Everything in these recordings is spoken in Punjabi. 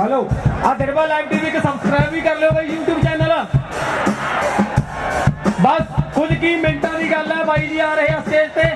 हेलो आ दिड़बा लाइव टीवी के सब्सक्राइब भी कर लो भाई यूट्यूब चैनल। बस कुछ की मिनटा की गल है भाई जी आ रहे हैं स्टेज पे।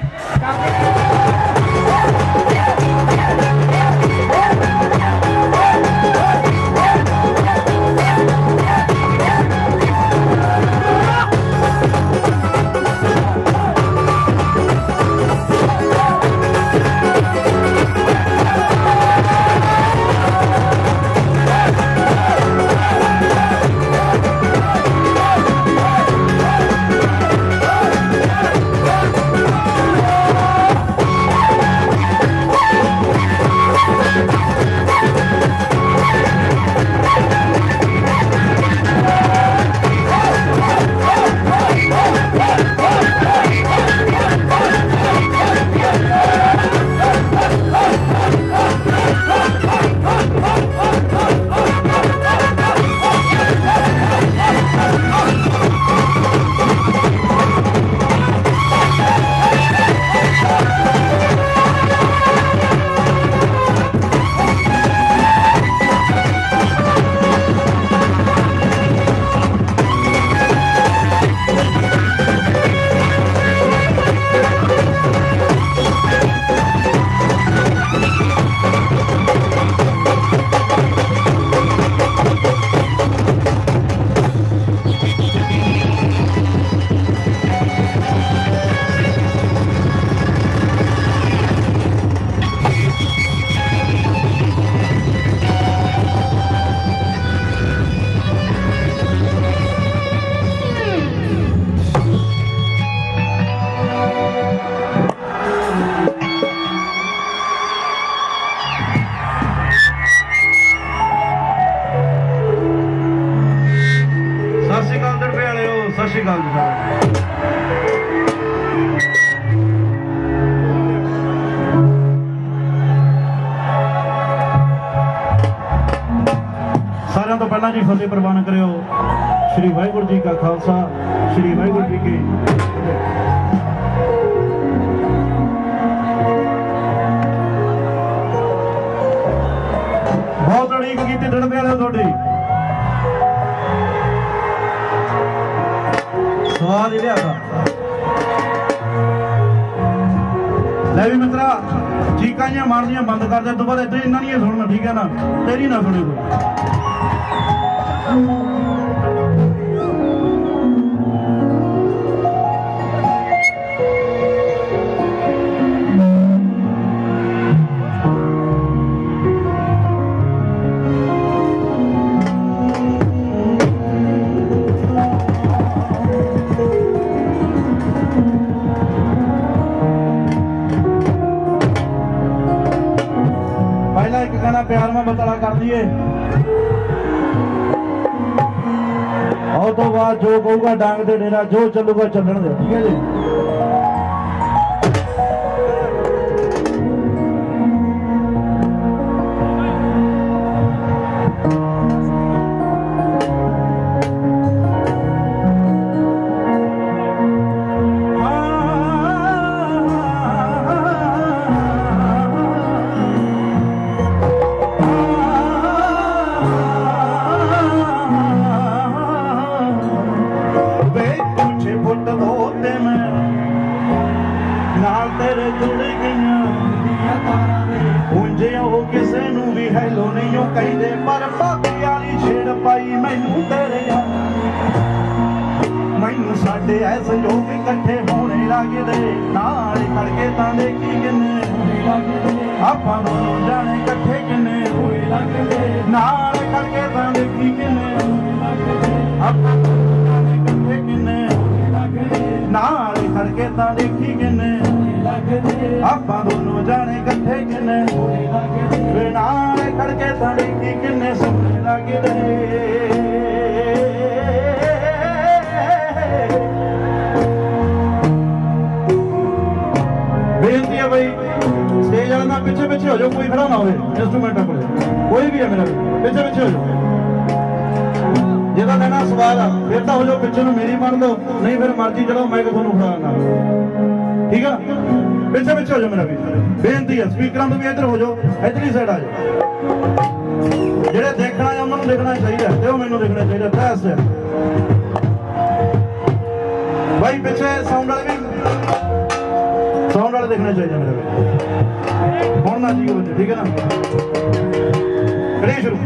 सारिਆਂ ਤੋਂ ਪਹਿਲਾਂ ਜੀ ਫਤਿਹ ਪ੍ਰਵਾਨ ਕਰਿਓ। श्री वाहिगुरू जी का खालसा श्री वाहिगुरू जी की बहुत उड़ीक की दिड़बे वाले थोड़ी सवाल ही लिया था ले भी मित्रा चीकां मारनियां बंद कर दे। दोबारा इतना इन्ना नहीं सुनना ठीक है ना तेरी ना सुनी कोई। पहला एक गाना प्यार में बतला कर दिए और तो बाद जो कहूगा डांग दे डेरा जो चलूगा चलन दे ठीक है जी। ਕਿਸੇ ਨੂੰ ਵੀ ਹੈਲੋ ਨਹੀਂ ਉਹ ਕਹਿੰਦੇ ਪਰ ਬਾਕੀ ਵਾਲੀ ਛੇੜ ਪਾਈ ਮੈਨੂੰ ਤੇਰੇ ਮੈਨੂੰ ਸਾਡੇ ਐ ਸੰਜੋਗ ਇਕੱਠੇ ਹੋਣੇ ਲੱਗਦੇ ਨਾਲ ਖੜਕੇ ਤਾਂ ਦੇਖੀ ਕਿੰਨੇ ਆਪਾਂ ਦੋਨੋਂ ਜਾਣੇ ਇਕੱਠੇ ਕਿੰਨੇ ਹੋਏ ਲੱਗਦੇ ਨਾਲ ਖੜਕੇ ਤਾਂ ਦੇਖੀ ਕਿੰਨੇ ਆਪਾਂ ਦੋਨੋਂ ਜਾਣੇ ਇਕੱਠੇ ਕਿੰਨੇ ਨਾਲ ਖੜਕੇ ਤਾਂ ਦੇਖੀ ਕਿੰਨੇ ਆਪਾਂ ਦੋਨੋਂ ਜਾਣੇ ਇਕੱਠੇ ਕਿੰਨੇ ਵੇ ਨਾਲ ਖੜਕੇ ਤਾਂ ਦੇਖੀ ਕਿੰਨੇ ਸੋਹਣੇ ਲੱਗਦੇ। बेनती है भाई स्टेज वाले ना पीछे पीछे हो जाओ कोई खड़ा ना हो इंस्ट्रूमेंट पर कोई भी है मेरा पीछे पीछे हो जाओ जेदा लेना सवाल है फिर तो हो जाओ पीछे मेरी मान लो नहीं फिर मर्जी चलो मैं थोड़ा खड़ा ठीक है पीछे पीछे हो जाओ मेरा भी बेनती है स्पीकर तो भी इधर हो जाओ इधरली साइड आ जाओ। ਜਿਹੜੇ ਦੇਖਣਾ ਹੈ ਉਹਨਾਂ ਨੂੰ ਦੇਖਣਾ ਚਾਹੀਦਾ ਤੇ ਉਹ ਮੈਨੂੰ ਦੇਖਣਾ ਚਾਹੀਦਾ ਬਸ ਭਾਈ ਪਿੱਛੇ ਸਾਊਂਡ ਵਾਲੇ ਦੇਖਣਾ ਚਾਹੀਦਾ ਮੇਰੇ ਵਿੱਚ ਹੁਣ ਨਾ ਜੀ ਹੋ ਠੀਕ ਹੈ ਨਾ ਕਰੀਏ ਸ਼ੁਰੂ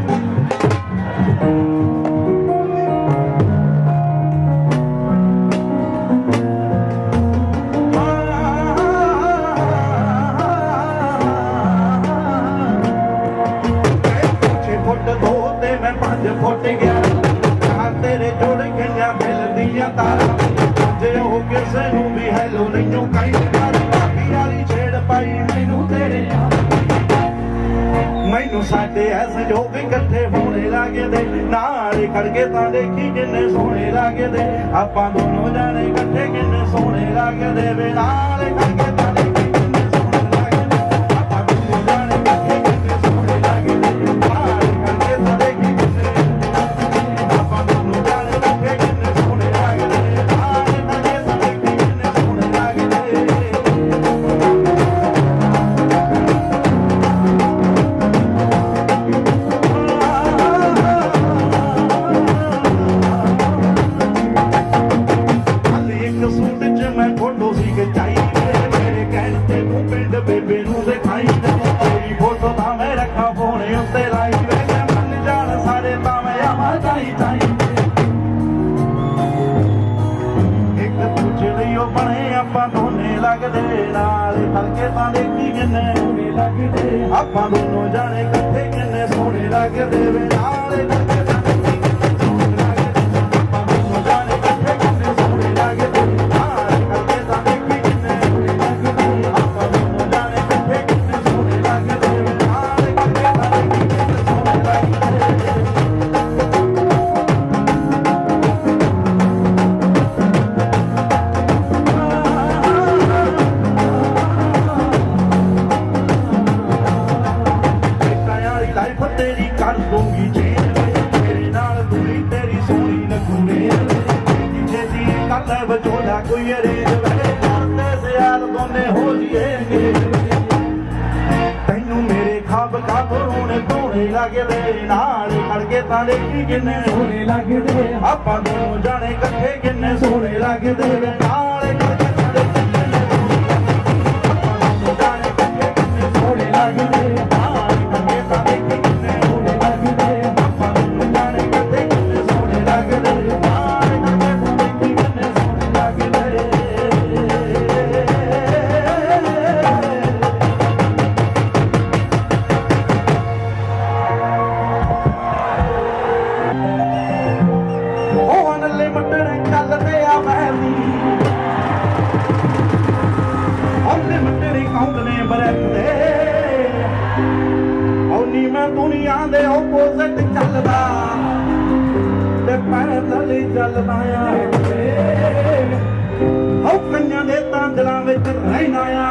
ਫੁੱਟ ਗਿਆ ਚਾਰ ਤੇਰੇ ਜੁੜ ਗਈਆਂ ਦਿਲ ਦੀਆਂ ਤਾਰਾਂ ਜੇ ਉਹ ਕਿਸੇ ਨੂੰ ਵੀ ਹੈਲੋ ਨਹੀਂ ਕਹਿੰਦੀ ਬਾਕੀ ਵਾਲੀ ਛੇੜ ਪਾਈ ਮੈਨੂੰ ਤੇਰੇ ਮੈਨੂੰ ਸਾਡੇ ਐ ਸੰਜੋਗ ਇਕੱਠੇ ਹੋਣੇ ਲੱਗਦੇ ਨਾਲ ਖੜਕੇ ਤਾਂ ਦੇਖੀ ਕਿੰਨੇ ਸੋਹਣੇ ਲੱਗਦੇ ਆਪਾਂ ਦੋਨੋਂ ਜਾਣੇ ਇਕੱਠੇ ਕਿੰਨੇ ਸੋਹਣੇ ਲੱਗਦੇ ਵੇ ਨਾਲ ਖੜਕੇ ਤਾਂ ਦੇਖੀ ਕਿੰਨੇ ਸੋਹਣੇ ਲੱਗਦੇ ਆਪਾਂ ਦੋਨੋਂ ਜਾਣੇ ਇਕੱਠੇ ਕਿੰਨੇ ਸੋਹਣੇ ਲੱਗਦੇ ਨਾਲ ਖੜਕੇ ਤਾਂ ਦੇਖੀ ਆਪਾਂ ਦੋਨੋਂ ਜਾਣੇ ਇਕੱਠੇ ਕਿੰਨੇ ਸੋਹਣੇ ਲੱਗਦੇ ਵੇ ਨਾਲ ਕਰਕੇ ਤਾਂ ਦੇਖੀ ਕਿੰਨੇ ਸੋਹਣੇ ਲੱਗਦੇ ਆਪਾਂ ਦੋਨੋਂ ਜਾਣੇ ਇਕੱਠੇ ਕਿੰਨੇ ਸੋਹਣੇ ਲੱਗਦੇ ਨਾਲ ਕਰਕੇ ਤਾਂ ਦੇਖੀ ਕਿੰਨੇ ਸੋਹਣੇ ਲੱਗਦੇ ਆਪਾਂ ਦੋਨੋਂ ਜਾਣੇ ਇਕੱਠੇ ਕਿੰਨੇ ਸੋਹਣੇ ਲੱਗਦੇ ਵੇ ਨਾਲ ਕਰਕੇ ਤਾਂ ਦੇਖੀ ਕਿੰਨੇ ਸੋਹਣੇ ਲੱਗਦੇ ਕਰ ਦੂੰਗੀ ਜੇ ਤੇਰੇ ਨਾਲ ਦੂਰੀ ਤੇਰੀ ਸੋਹਣੀ ਲੱਗੂਗੀ ਛੇਤੀ ਕਰ ਲੈ ਬਚੋਲਾ ਕੋਈ ਅਰੇਂਜ ਵੇ ਕਰਦੇ ਸਿਆਲ ਦੋਨੇ ਹੋ ਜੀਏਗੇ ਤੈਨੂੰ ਮੇਰੇ ਖਾਬ ਹੋਣੇ ਧੋਣੇ ਲੱਗਦੇ ਨਾਲ ਖੜਕੇ ਤਾਂ ਦੇਖੀ ਕਿੰਨੇ ਸੋਹਣੇ ਲੱਗਦੇ ਆਪਾਂ ਦੋਨੋਂ ਜਾਣੇ ਇਕੱਠੇ ਕਿੰਨੇ ਸੋਹਣੇ ਲੱਗਦੇ ਵੇ ਨਾਲ ਖੜਕੇ ਤਾਂ ਦੇਖੀ ਕਿੰਨੇ ਸੋਹਣੇ ਲੱਗਦੇ ਨਾਲ ਖੜਕੇ ਤਾਂ ਦੇਖੀ ਦੁਨੀਆ ਦੇ ਆਪੋਜ਼ਿਟ ਚੱਲਦਾ ਤੇ ਪੈਦਲ ਹੀ ਚੱਲਦਾ ਆ ਆਉ ਕਈਆਂ ਦੇ ਤਾਂ ਦਿਲਾਂ ਵਿੱਚ ਰਹਿਣਾ ਆ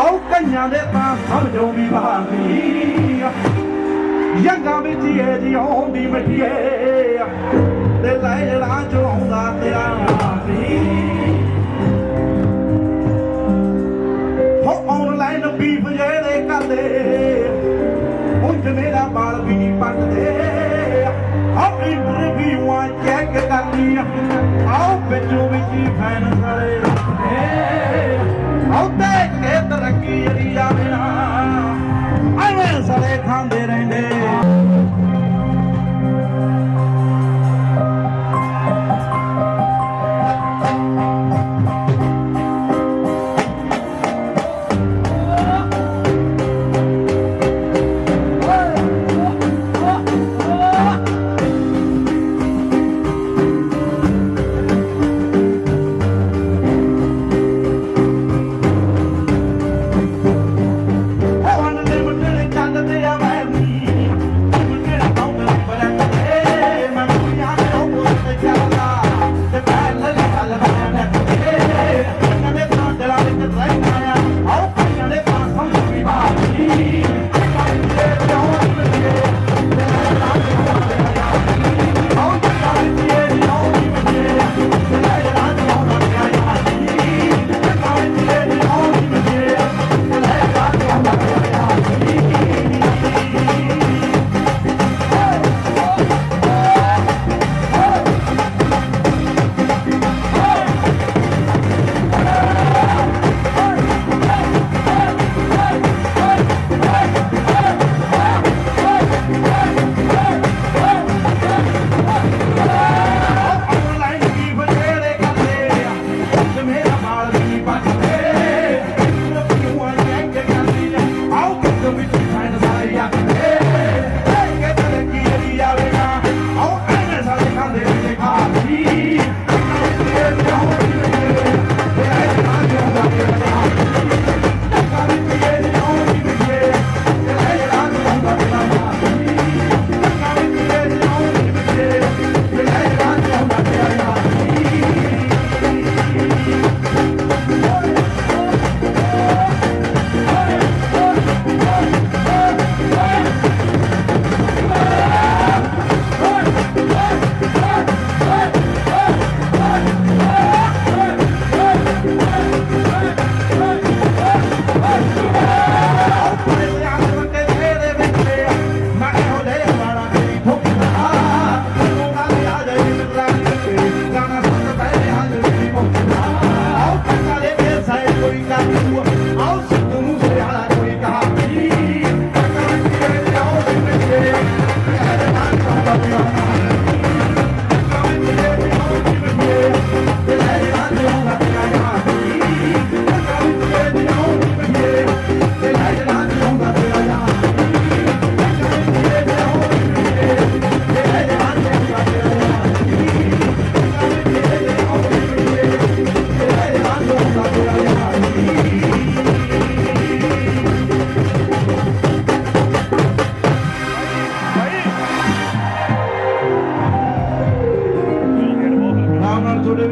ਆਉ ਕਈਆਂ ਦੇ ਤਾਂ ਸਮਝੋ ਵੀ ਬਾਹਰੀ ਜੰਗਾਂ ਵਿੱਚ ਇਹ ਜੀ ਆਉਂਦੀ ਮਿੱਠੀਏ ਤੇ ਲੈਣਾ ਚਲਾਉਂਦਾ ਤੇਰਾ ਵੀ ਹੋ ਆਨਲਾਈਨ ਬੀਫ ਜਿਹੜੇ ਕਰਦੇ ਉਂਝ ਮੇਰਾ ਬਾਲ ਵੀ ਨਹੀਂ ਪੱਟਦੇ ਆਹ ਇੰਟਰਵਿਊਆਂ ਚੈੱਕ ਕਰਨੀ ਆਓ ਵਿੱਚੋਂ ਵਿੱਚ ਹੀ ਫੈਨ ਸਾਰੇ ਆਓ ਦੇਖ ਕੇ ਤਰੱਕੀ ਜਿਹੜੀ ਜਾਵੇ ਨਾ ਐਵੇਂ ਸਾਰੇ ਖਾਂਦੇ ਰਹਿੰਦੇ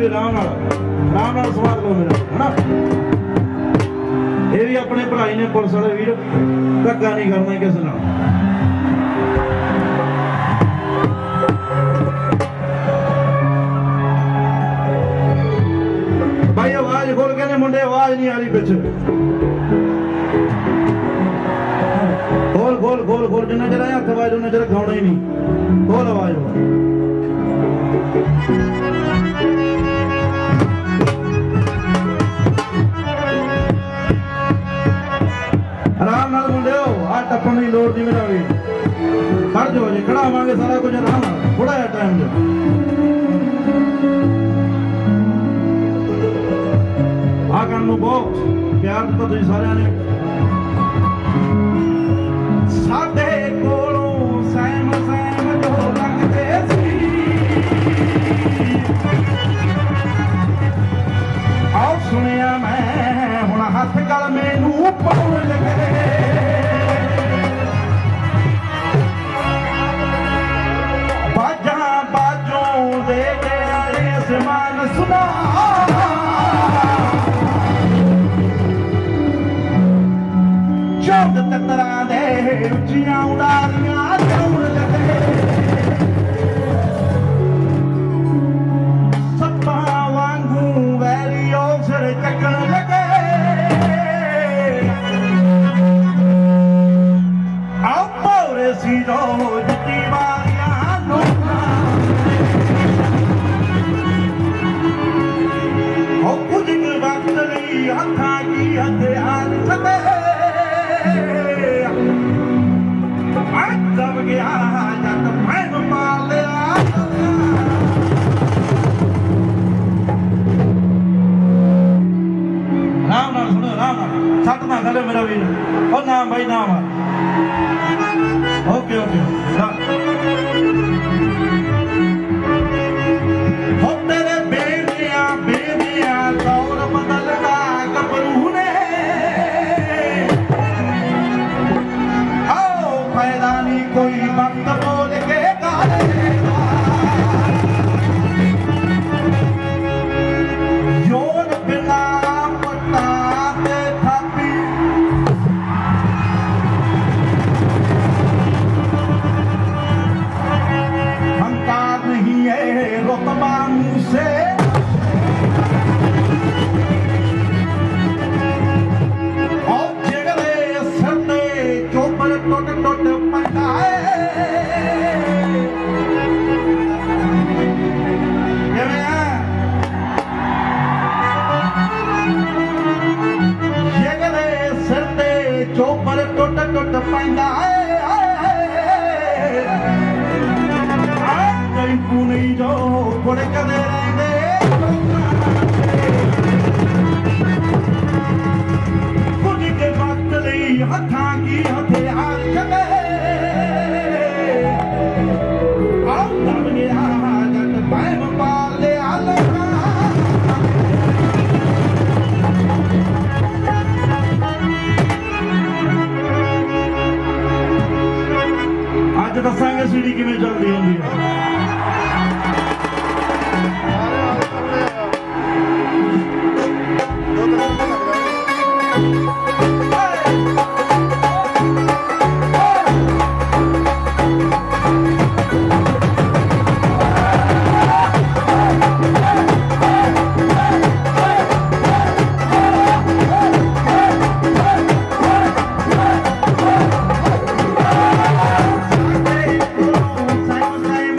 आराम नाल स्वाद लो मेरा है ना। ये भी अपने भराई ने पुलिस वाले वीर, धक्का नहीं करना किसी नाल। भाई आवाज खोल के मुंडे, आवाज नहीं आ रही पिछे। खोल खोल खोल खोल, जिन्ना चर हथ आवाज उन्ना चर खाना ही नहीं। खोल आवाज आराम नाल मुंडे हो, आ टप्पण की लोड़ नहीं मेरा भी। खड़ जाओ जी, खड़ावांगे सारा कुछ आराम नाल, थोड़ा जिहा टाइम दो। आ काम नूं बहुत प्यार दिता तुसीं सारिआं ने। साडे कोलों सैम सैम जो लगदे सी, आओ सुनिया मैं हुण हथ गल मैनूं पाउण लगे। बाजां बाजों दे गए समान सुना, चौद ततरा दे रुचियां उड़ारियां जाउण लगे। सप्पां वांगू वैरियो सिर चकण लगे। आओ पौरे सी जो जुत्ती वारियां नोना, ओ कुछ वक्त लई हथां की हथियार छटे। दब गया जट मैन मार लिया। राम नाम सुनो, राम नाम सट ना करे मेरा वीर। और नाम भाई नाम ओके ओके। हो तेरे बेदिया बेदिया दौर बदलदा गबरू ने, फायदा नहीं कोई वक्त बोल के गालेगा। योन बिना पता ते थापी, हंकार नहीं है रुतबा मुँह से। और जिगरे सरदे चोपर टुट टुट पैदा है। जिगरे सरदे चोपर टुट टुट पैदा है। कई पुनी जो फुड़कदे रहंदे, कुछ के वक्त लई हथां की हथियार छटे। आओ दब गया जट पैम पाल लिया लगा। अज दसांगे सीढ़ी किवें चलदी हुंदी है। Same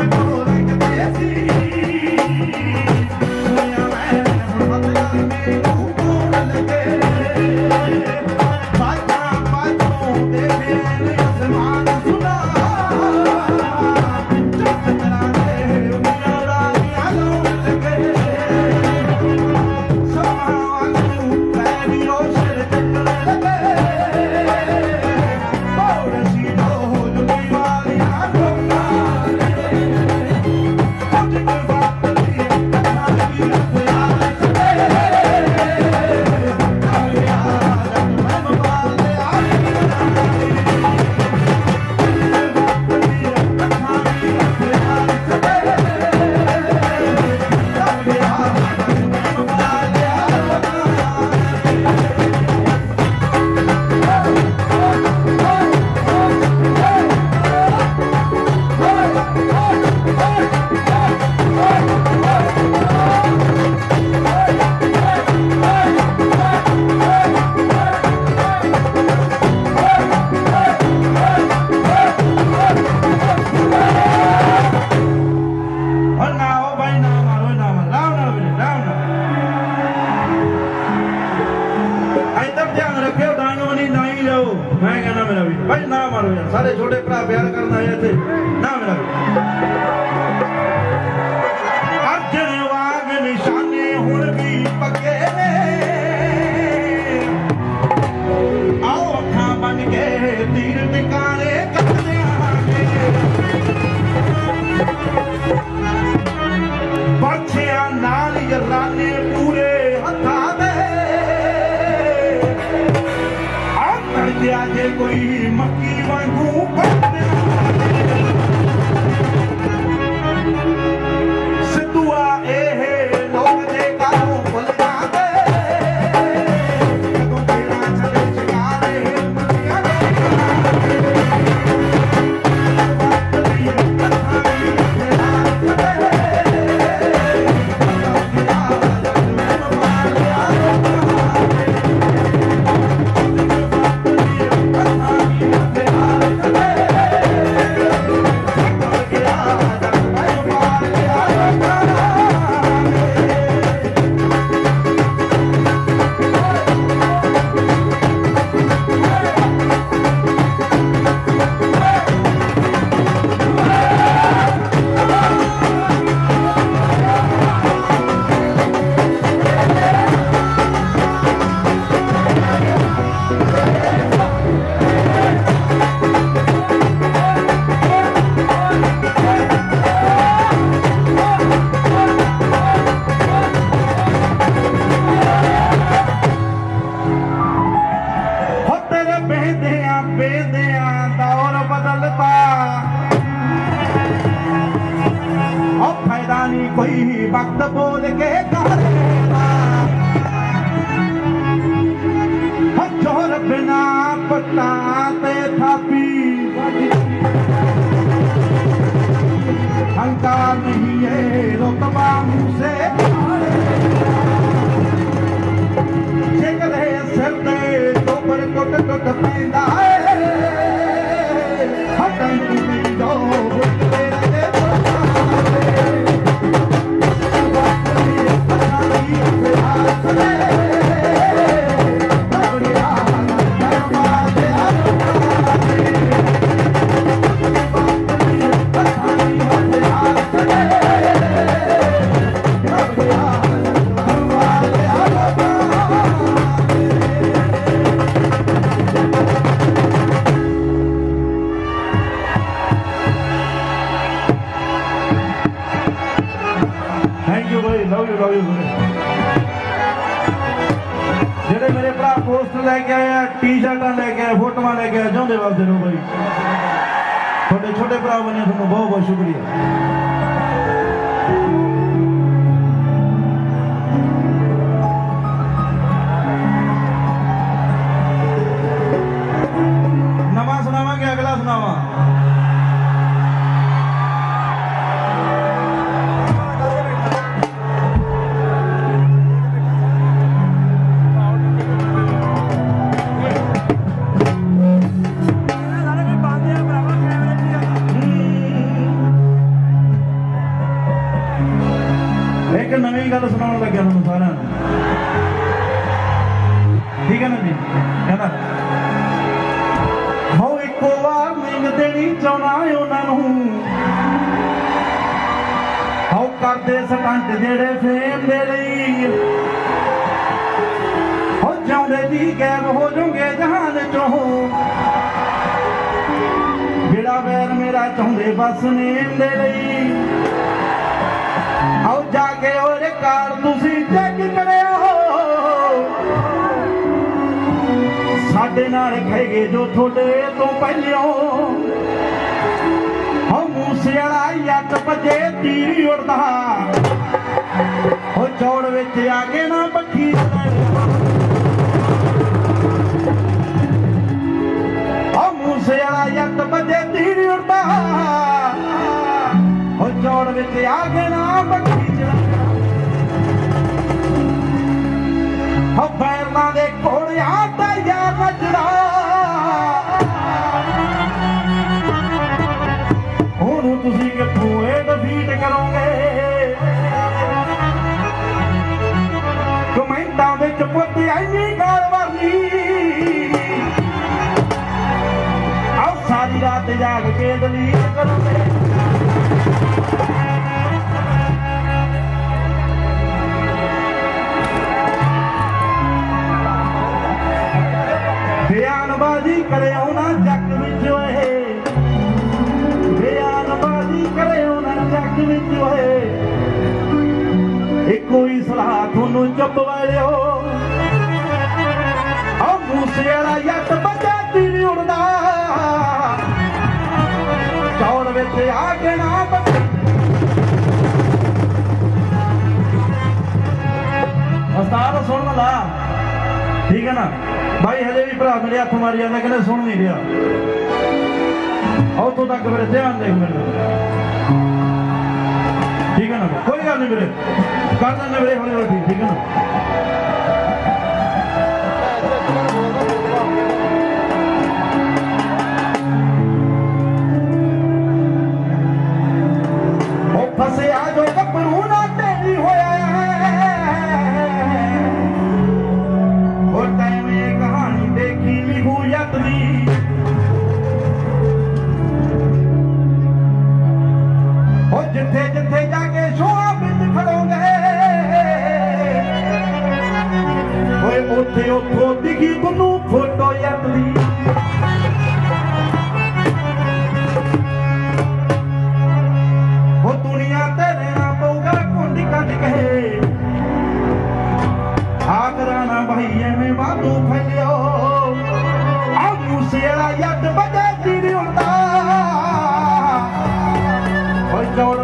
ਉਹ ਫਾਇਦਾ ਨਹੀਂ ਕੋਈ ਵਕਤ ਬੋਲ ਕੇ ਕਹੇਗਾ ਜੋਰ ਬਿਨਾ ਪੱਟਾਂ ਤੇ ਥਾਪੀ ਹੰਕਾਰ ਨਹੀਂ ਏ ਰੁਤਬਾ ਮੂਸੇ ਚਿਕਦੇ ਸਿਰ ਤੇ ਟੋਪਰ ਟੁੱਟ ਟੁੱਟ ਪੈਂਦਾ ਏ ਹਟਾਂ ਨਹੀਂ ਦੋ ਬੁੱਲੇ ਦੇ ਜਿਹੜੇ ਮੇਰੇ ਭਰਾ ਪੋਸਟਰ ਲੈ ਕੇ ਆਏ ਟੀ-ਸ਼ਰਟਾਂ ਲੈ ਕੇ ਆਏ ਫੋਟੋਆਂ ਲੈ ਕੇ ਆਏ ਚਾਹੁੰਦੇ ਵਾਸਤੇ ਨੂੰ ਬਾਈ ਤੁਹਾਡੇ ਛੋਟੇ ਭਰਾ ਬਣੇ ਤੁਹਾਨੂੰ ਬਹੁਤ ਬਹੁਤ ਸ਼ੁਕਰੀਆ ਨਵਾਂ ਸੁਣਾਵਾਂਗੇ ਅਗਲਾ ਸੁਣਾਵਾਂ ਇੱਕ ਨਵੀਂ ਗੱਲ ਸੁਣਾਉਣ ਲੱਗਿਆ ਤੁਹਾਨੂੰ ਸਾਰਿਆਂ ਨੂੰ ਠੀਕ ਹੈ ਨਾ ਜੀ ਕਹਿੰਦਾ ਹੋ ਇੱਕੋ ਵਾਰ ਨਿੰਗ ਦੇਣੀ ਚਾਹੁੰਦਾ ਉਹਨਾਂ ਨੂੰ ਹੋ ਕਰਦੇ ਸਟੰਟ ਜਿਹੜੇ ਫੇਮ ਦੇ ਲਈ ਹੋ ਚਾਹੁੰਦੇ ਜੀ ਗਾਇਬ ਹੋ ਜਾਓਗੇ ਜਹਾਨ ਚੋਂ ਜਿਹੜਾ ਵੈਰ ਮੇਰਾ ਚਾਹੁੰਦੇ ਬਸ ਨੇਮ ਦੇ ਲਈ ਆਓ ਜਾ ਕੇ ਉਹ ਰਿਕਾਰਡ ਤੁਸੀਂ ਚੈੱਕ ਕਰਿਓ ਸਾਡੇ ਨਾਲ ਖੈਗੇ ਜੋ ਤੁਹਾਡੇ ਤੋਂ ਪਹਿਲਿਓ ਹੋ ਮੂਸੇ ਵਾਲਾ ਯੱਟ ਭਜੇ ਤੀਰ ਉੜਦਾ ਹੋ ਚੌੜ ਵਿੱਚ ਆ ਕੇ ਨਾ ਬੱਖੀ ਹੋ ਮੂਸੇ ਵਾਲਾ ਯੱਟ ਭਜੇ ਤੀਰ ਉੜਦਾ ਹੋ ਚੌੜ ਵਿੱਚ ਆ ਕੇ ਨਾ ਬੱਖੀ ਹੋ ਪੈਰਾਂ ਦੇ ਘੋੜਿਆਂ ਦਾ ਯਾਰ ਨੱਚਦਾ ਉਹਨੂੰ ਤੁਸੀਂ ਕਿੱਥੋਂ ਇਹ ਡਿਫੀਟ ਕਰੋਗੇ ਕਮੈਂਟਾਂ ਵਿੱਚ ਪੁੱਤ ਇੰਨੀ ਗਾਲ ਵਾਲੀ ਆਓ ਸਾਰੀ ਰਾਤ ਜਾਗ ਕੇ ਦਲੀਲ ਕਰੋਗੇ ਬਿਆਨਬਾਜ਼ੀ ਕਰਿਓ ਨਾ ਜੱਗ ਵਿੱਚ ਓਏ ਬਿਆਨਬਾਜ਼ੀ ਕਰਿਓ ਨਾ ਜੱਗ ਵਿੱਚ ਓਏ ਇੱਕੋ ਹੀ ਸਲਾਹ ਤੁਹਾਨੂੰ ਚੁੱਪ ਵਾਲਿਓ ਆ ਮੂਸੇ ਵਾਲਾ ਯੱਟ ਬੱਜਾ ਤੀਰ ਉੜਦਾ ਚੌੜ ਵਿੱਚ ਆ ਕੇ ਨਾ ਉਸਤਾਦ ਸੁਣ ਲਾ ਠੀਕ ਹੈ ਨਾ भाई हजे भी भरा मेरे हथ मारी जाता कहते सुन नहीं रहा उतों तक मेरे ध्यान देख मेरे ठीक है ना कोई गल नहीं मेरे कर देना मेरे हौली हौली ठीक है ना फसे आ जो कपड़ू ना तेरी होया ਜਿੱਥੇ ਜਿੱਥੇ ਜਾ ਕੇ ਸ਼ੋਆ ਵਿੱਚ ਖੜੋਗੇ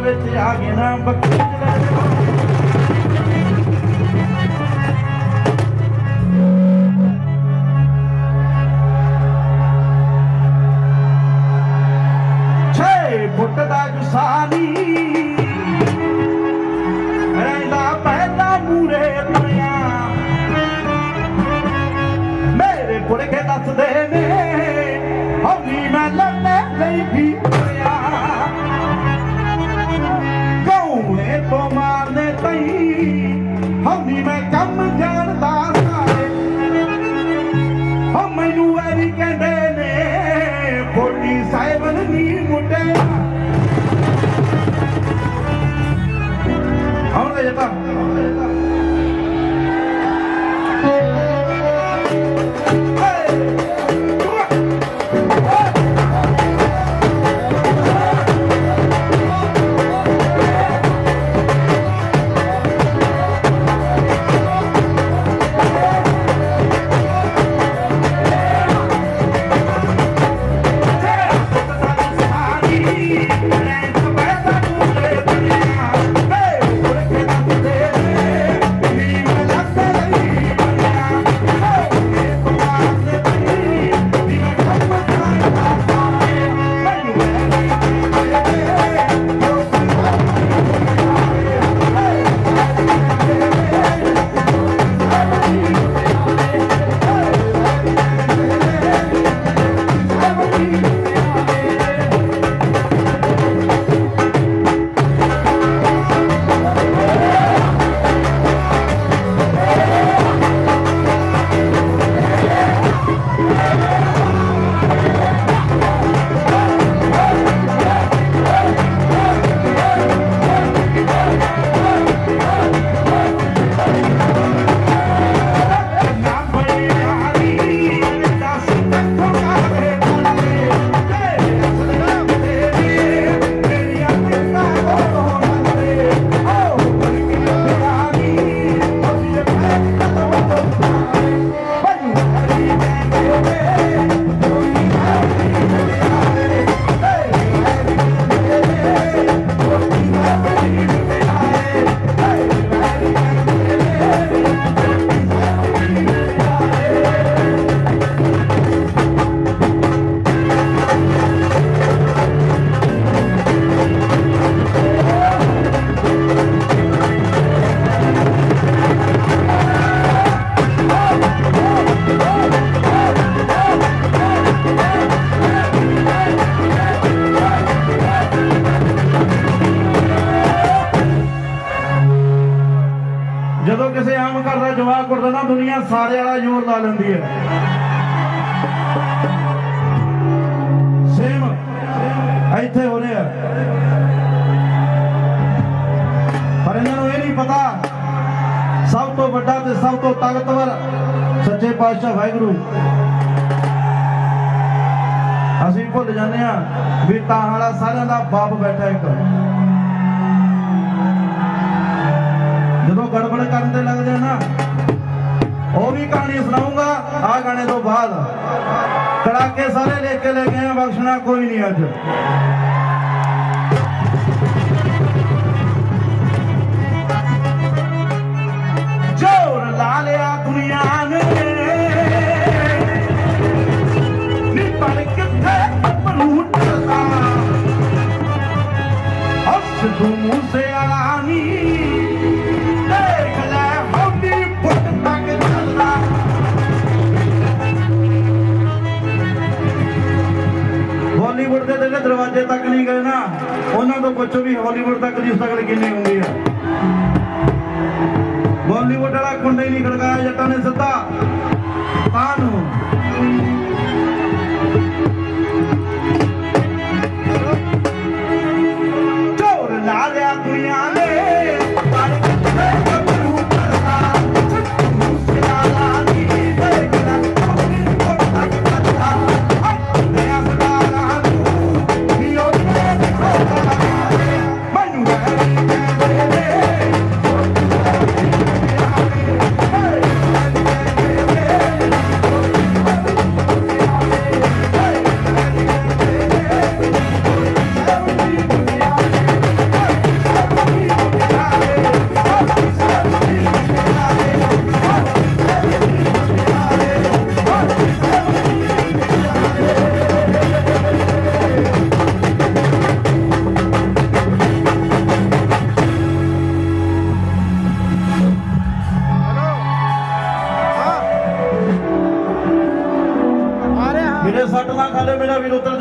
ਵਿੱਚ ਆ ਗਏ ਨਾ ਬੱਕਰੀ ਚਲੇ ਫੁੱਟ ਦਾ ਗੁਸਾਨੀ ਰਹਿੰਦਾ ਪਹਿਲਾ ਮੂਰੇ ਤਰਿਆ ਮੇਰੇ ਪੁਰਖੇ ਦੱਸਦੇ ਨੇ ਹੌਲੀ ਮੈਂ ਲੜਨੇ ਲਈ ਵੀ ਤੁਰਿਆ ਗਾਉਣੇ ਤੋਂ ਮਾਰਨੇ ਤਈ ਹੌਲੀ ਮੈਂ ਕੰਮ ਜਾਣਦਾ ਸਾਰੇ ਹੋ ਮੈਨੂੰ ਇਹ ਵੀ ਕਹਿੰਦੇ ਨੇ ਫੋਟੀ ਸਾਹਿਬਨ ਨੀ ਮੁੰਡਿਆ ahora ya está. ਜਦੋਂ ਕਿਸੇ ਆਮ ਘਰ ਦਾ ਜਵਾਕ ਉੱਠਦਾ ਨਾ ਦੁਨੀਆ ਸਾਰੇ ਵਾਲਾ ਜ਼ੋਰ ਲਾ ਲੈਂਦੀ ਹੈ ਸੇਮ ਇੱਥੇ ਹੋ ਰਿਹਾ ਪਰ ਇਹਨਾਂ ਨੂੰ ਇਹ ਨਹੀਂ ਪਤਾ ਸਭ ਤੋਂ ਵੱਡਾ ਤੇ ਸਭ ਤੋਂ ਤਾਕਤਵਰ ਸੱਚੇ ਪਾਤਸ਼ਾਹ ਵਾਹਿਗੁਰੂ ਅਸੀਂ ਭੁੱਲ ਜਾਂਦੇ ਆ ਵੀ ਤਾਂ ਵਾਲਾ ਸਾਰਿਆਂ ਦਾ ਬਾਪ ਬੈਠਾ ਇੱਕ ਜਦੋਂ ਗੜਬੜ ਕਰਨ ਤੇ ਲੱਗਦੇ ਨਾ ਉਹ ਵੀ ਕਹਾਣੀ ਸੁਣਾਉਂਗਾ ਆ ਗਾਣੇ ਤੋਂ ਬਾਅਦ ਕੜਾਕੇ ਸਾਰੇ ਲੈ ਕੇ ਲੈ ਗਏ ਬਖਸ਼ਣਾ ਕੋਈ ਨਹੀਂ ਅੱਜ ਜ਼ੋਰ ਲਾ ਲਿਆ ਦੁਨੀਆ ਨੇ ਨੀ ਪਰ ਕਿੱਥੇ ਆਪਣੂ ਟਲਦਾ ਹੱਸ ਤੂੰ ਮੂਸੇ ਵਾਲਾ ਨੀ ਹਾਲੀਵੁੱਡ ਦੇ ਜਿਹੜੇ ਦਰਵਾਜ਼ੇ ਤੱਕ ਨਹੀਂ ਗਏ ਨਾ ਉਹਨਾਂ ਤੋਂ ਪੁੱਛੋ ਵੀ ਹਾਲੀਵੁੱਡ ਤੱਕ ਦੀ ਸਟਰਗਲ ਕਿੰਨੀ ਹੁੰਦੀ ਹੈ ਬਾਲੀਵੁੱਡ ਵਾਲਾ ਕੁੰਡਾ ਹੀ ਨਹੀਂ ਖੜਕਾਇਆ ਜੱਟਾਂ ਨੇ ਸਿੱਧਾ ਤਾਂ ਨੂੰ ਜ਼ੋਰ ਲਾ ਲਿਆ ਦੁਨੀਆ ਨੇ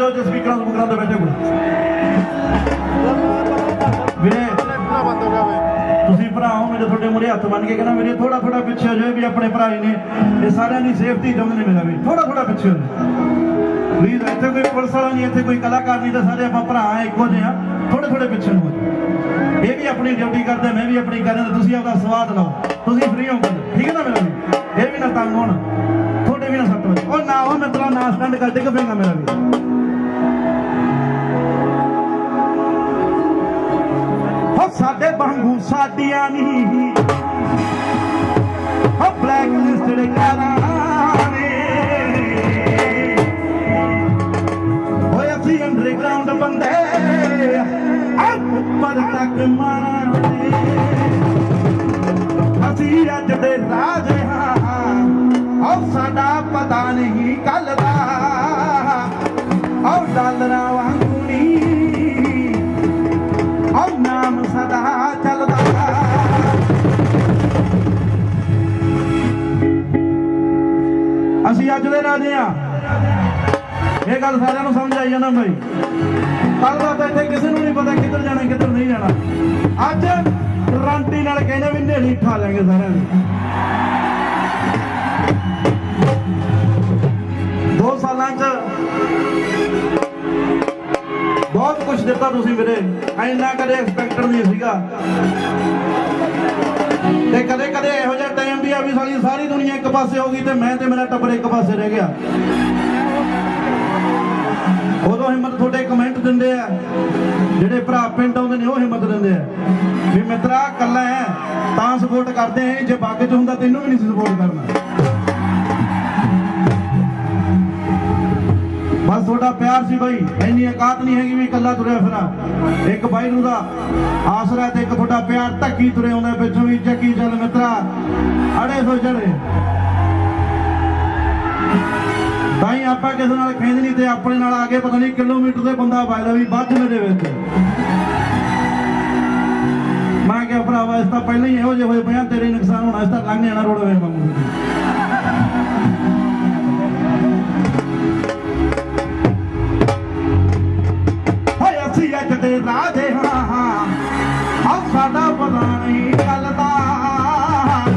ਲਓ ਜੇ ਸਪੀਕਰਾਂ ਸਪੂਕਰਾਂ ਦੇ ਬੈਠੇ ਕੋਈ ਵੀਰੇ ਤੁਸੀਂ ਭਰਾ ਹੋ ਮੇਰੇ, ਤੁਹਾਡੇ ਮੂਹਰੇ ਹੱਥ ਬੰਨ ਕੇ ਕਹਿੰਦਾ ਵੀਰੇ ਥੋੜਾ ਥੋੜਾ ਪਿੱਛੇ ਹੋ ਜਾਓ, ਵੀ ਆਪਣੇ ਭਰਾ ਹੀ ਨੇ, ਇਹ ਸਾਰਿਆਂ ਦੀ ਸੇਫਟੀ ਚਾਹੁੰਦੇ ਨੇ ਮੇਰਾ ਵੀ, ਥੋੜਾ ਥੋੜਾ ਪਿੱਛੇ ਹੋ ਜਾਓ ਪਲੀਜ਼। ਇੱਥੇ ਕੋਈ ਪੁਲਿਸ ਵਾਲਾ ਨਹੀਂ, ਇੱਥੇ ਕੋਈ ਕਲਾਕਾਰ ਨਹੀਂ, ਤਾਂ ਸਾਰੇ ਆਪਾਂ ਭਰਾ ਆ, ਇੱਕੋ ਜਿਹੇ ਆ, ਥੋੜੇ ਥੋੜੇ ਪਿੱਛੇ ਨੂੰ ਹੋ ਜਾਓ। ਇਹ ਵੀ ਆਪਣੀ ਡਿਊਟੀ ਕਰਦੇ, ਮੈਂ ਵੀ ਆਪਣੀ ਕਰ ਰਿਹਾ, ਤੁਸੀਂ ਆਪਦਾ ਸਵਾਦ ਲਓ, ਤੁਸੀਂ ਫ੍ਰੀ ਹੋ ਠੀਕ ਹੈ ਨਾ ਮੇਰਾ ਵੀ, ਇਹ ਵੀ ਨਾ ਤੰਗ ਹੋਣ, ਤੁਹਾਡੇ ਵੀ ਨਾ ਸੱਟ ਵਜੇ ਉਹ ਨਾ ਉਹ ਮੈਂ ਤੇਰਾ ਨਾ ਸਟੈਂਡ ਕਰ ਡਿੱਗ ਪੈਂਗਾ ਮੇਰਾ ਵੀ। ਸਾਡੇ ਵਾਂਗੂ ਸਾਡੀਆਂ ਨਹੀਂ ਬਲੈਕ ਲਿਸਟਡ ਕਰਾਂਗੇ, ਓਏ ਅਸੀਂ ਅੰਡਰਗਰਾਉਂਡ ਬੰਦੇ ਉੱਪਰ ਤੱਕ ਮਾਰਾਂਗੇ, ਅਸੀਂ ਅੱਜ ਦੇ ਰਾਜ ਹਾਂ, ਉਹ ਸਾਡਾ ਪਤਾ ਨਹੀਂ ਕੱਲ ਦਾ, ਉਹ ਡਾਲਰਾਂ ਵਾਂਗੂ ਨਹੀਂ ਉਹ ਨਾਮ ਸਦਾ ਚੱਲਦਾ। ਅਸੀਂ ਅੱਜ ਦੇ ਰਾਜੇ ਆ, ਇਹ ਗੱਲ ਸਾਰਿਆਂ ਨੂੰ ਸਮਝ ਆਈ ਜਾਣਾ ਬਾਈ। ਕੱਲ ਦਾ ਤਾਂ ਇੱਥੇ ਕਿਸੇ ਨੂੰ ਨਹੀਂ ਪਤਾ ਕਿੱਧਰ ਜਾਣਾ ਕਿੱਧਰ ਨਹੀਂ ਜਾਣਾ। ਅੱਜ ਗਰੰਟੀ ਨਾਲ ਕਹਿੰਦੇ ਵੀ ਨੇੜੀ ਠਾ ਲੈਂਗੇ ਸਾਰਿਆਂ ਨੂੰ। 2 ਸਾਲਾਂ 'ਚ ਬਹੁਤ ਕੁਝ ਦਿੱਤਾ ਤੁਸੀਂ ਵੀਰੇ, ਇੰਨਾ ਕਦੇ ਐਕਸਪੈਕਟਡ ਨਹੀਂ ਸੀਗਾ। ਤੇ ਕਦੇ ਕਦੇ ਇਹੋ ਜਿਹਾ ਟਾਈਮ ਵੀ ਆ ਵੀ ਸਾਰੀ ਦੁਨੀਆ ਇੱਕ ਪਾਸੇ ਹੋ ਗਈ ਤੇ ਮੈਂ ਤੇ ਮੇਰਾ ਟੱਬਰ ਇੱਕ ਪਾਸੇ ਰਹਿ ਗਿਆ। ਉਦੋਂ ਹਿੰਮਤ ਤੁਹਾਡੇ ਕਮੈਂਟ ਦਿੰਦੇ ਆ, ਜਿਹੜੇ ਭਰਾ ਪਿੰਡ ਆਉਂਦੇ ਨੇ ਉਹ ਹਿੰਮਤ ਦਿੰਦੇ ਆ ਵੀ ਮਿੱਤਰਾ ਕੱਲਾ ਹੈ ਤਾਂ ਸਪੋਰਟ ਕਰਦੇ ਆ, ਜੇ ਬਾਗ 'ਚ ਹੁੰਦਾ ਤੈਨੂੰ ਵੀ ਨਹੀਂ ਸਪੋਰਟ ਕਰਨਾ। ਬਸ ਤੁਹਾਡਾ ਪਿਆਰ ਸੀ ਬਾਈ, ਇੰਨੀ ਔਕਾਤ ਨਹੀਂ ਹੈਗੀ ਵੀ ਇਕੱਲਾ ਤੁਰਿਆ ਫਿਰਾਂ। ਇੱਕ ਬਾਈ ਨੂੰ ਦਾ ਆਸਰਾ ਤੇ ਇੱਕ ਤੁਹਾਡਾ ਪਿਆਰ ਧੱਕੀ ਤੁਰੇ ਆਉਂਦਾ ਪਿੱਛੋਂ ਵੀ, ਚੱਕੀ ਚੱਲ ਮਿੱਤਰਾ ਅੜੇ ਸੋ ਚੜੇ। ਤਾਂ ਹੀ ਆਪਾਂ ਕਿਸੇ ਨਾਲ ਖੇਡ ਨਹੀਂ ਤੇ ਆਪਣੇ ਨਾਲ ਆ ਕੇ ਪਤਾ ਨਹੀਂ ਕਿਲੋਮੀਟਰ ਦੇ ਬੰਦਾ ਵੱਜਦਾ ਵੀ ਵੱਧ ਮੇਰੇ ਵਿੱਚ। ਮੈਂ ਕਿਹਾ ਭਰਾਵਾ ਇਸ ਤਾਂ ਪਹਿਲਾਂ ਹੀ ਇਹੋ ਜਿਹੇ ਹੋਏ ਪਿਆ, ਤੇਰੇ ਨੁਕਸਾਨ ਹੋਣਾ, ਇਸ ਤਾਂ ਲੰਘ ਜਾਣਾ ਰੋਡਵੇ ਵਾਂਗੂ। ਅੱਜ ਦੇ ਰਾਜੇ ਹਾਂ, ਆਹ ਸਾਡਾ ਪਤਾ ਨਹੀਂ ਕੱਲ ਦਾ,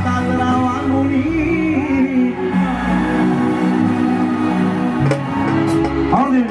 ਡਾਲਰਾਂ ਵਾਂਗੂ ਨਹੀਂ ਆਉਂਦੇ।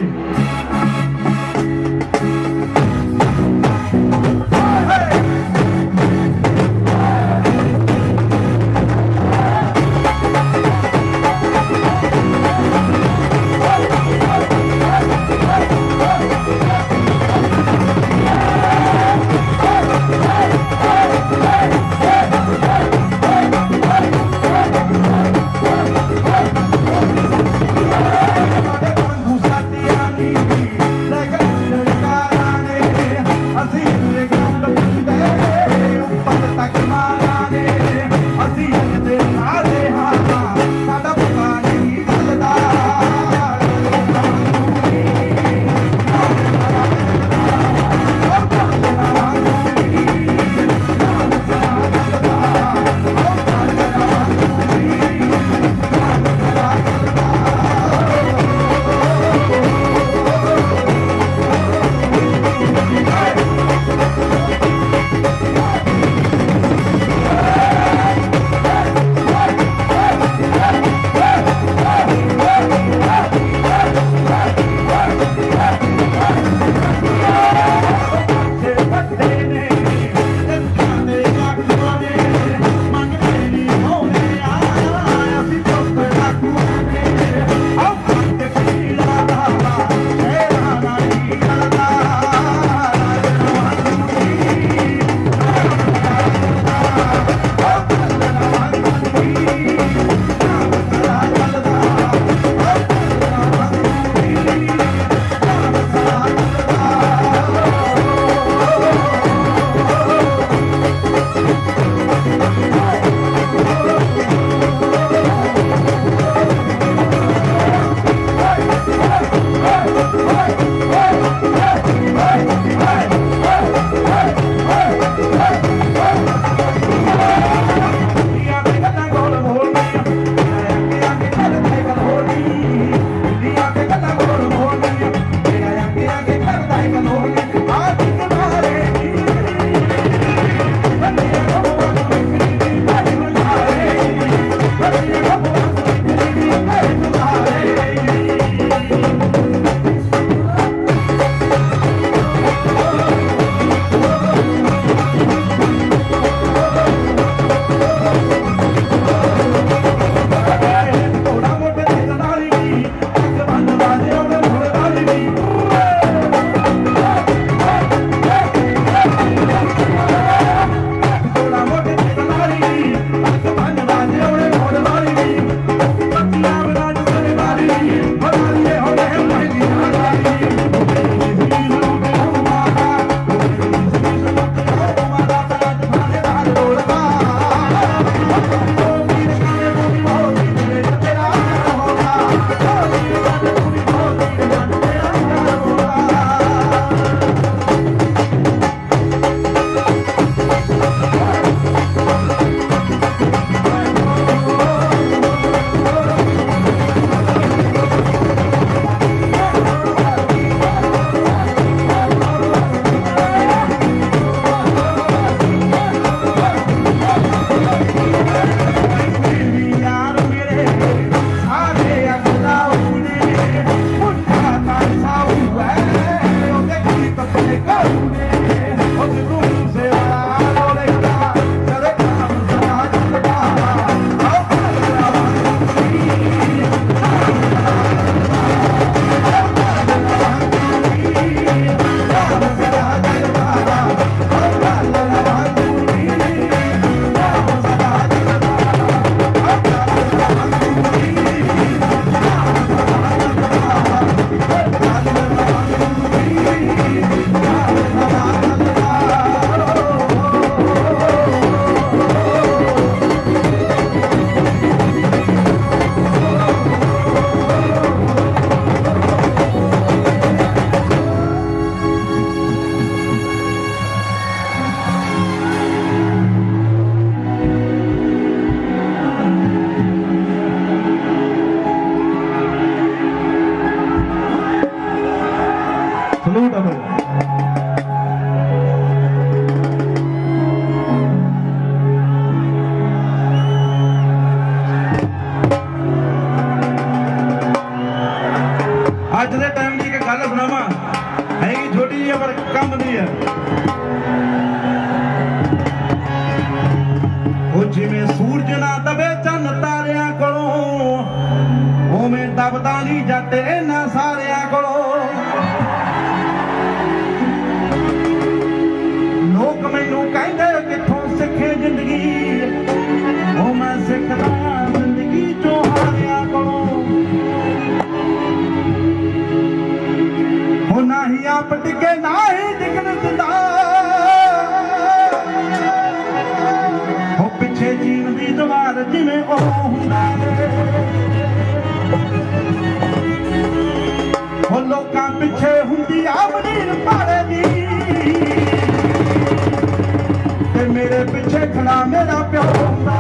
ਮੇਰਾ ਪਿਓ ਹੁੰਦਾ।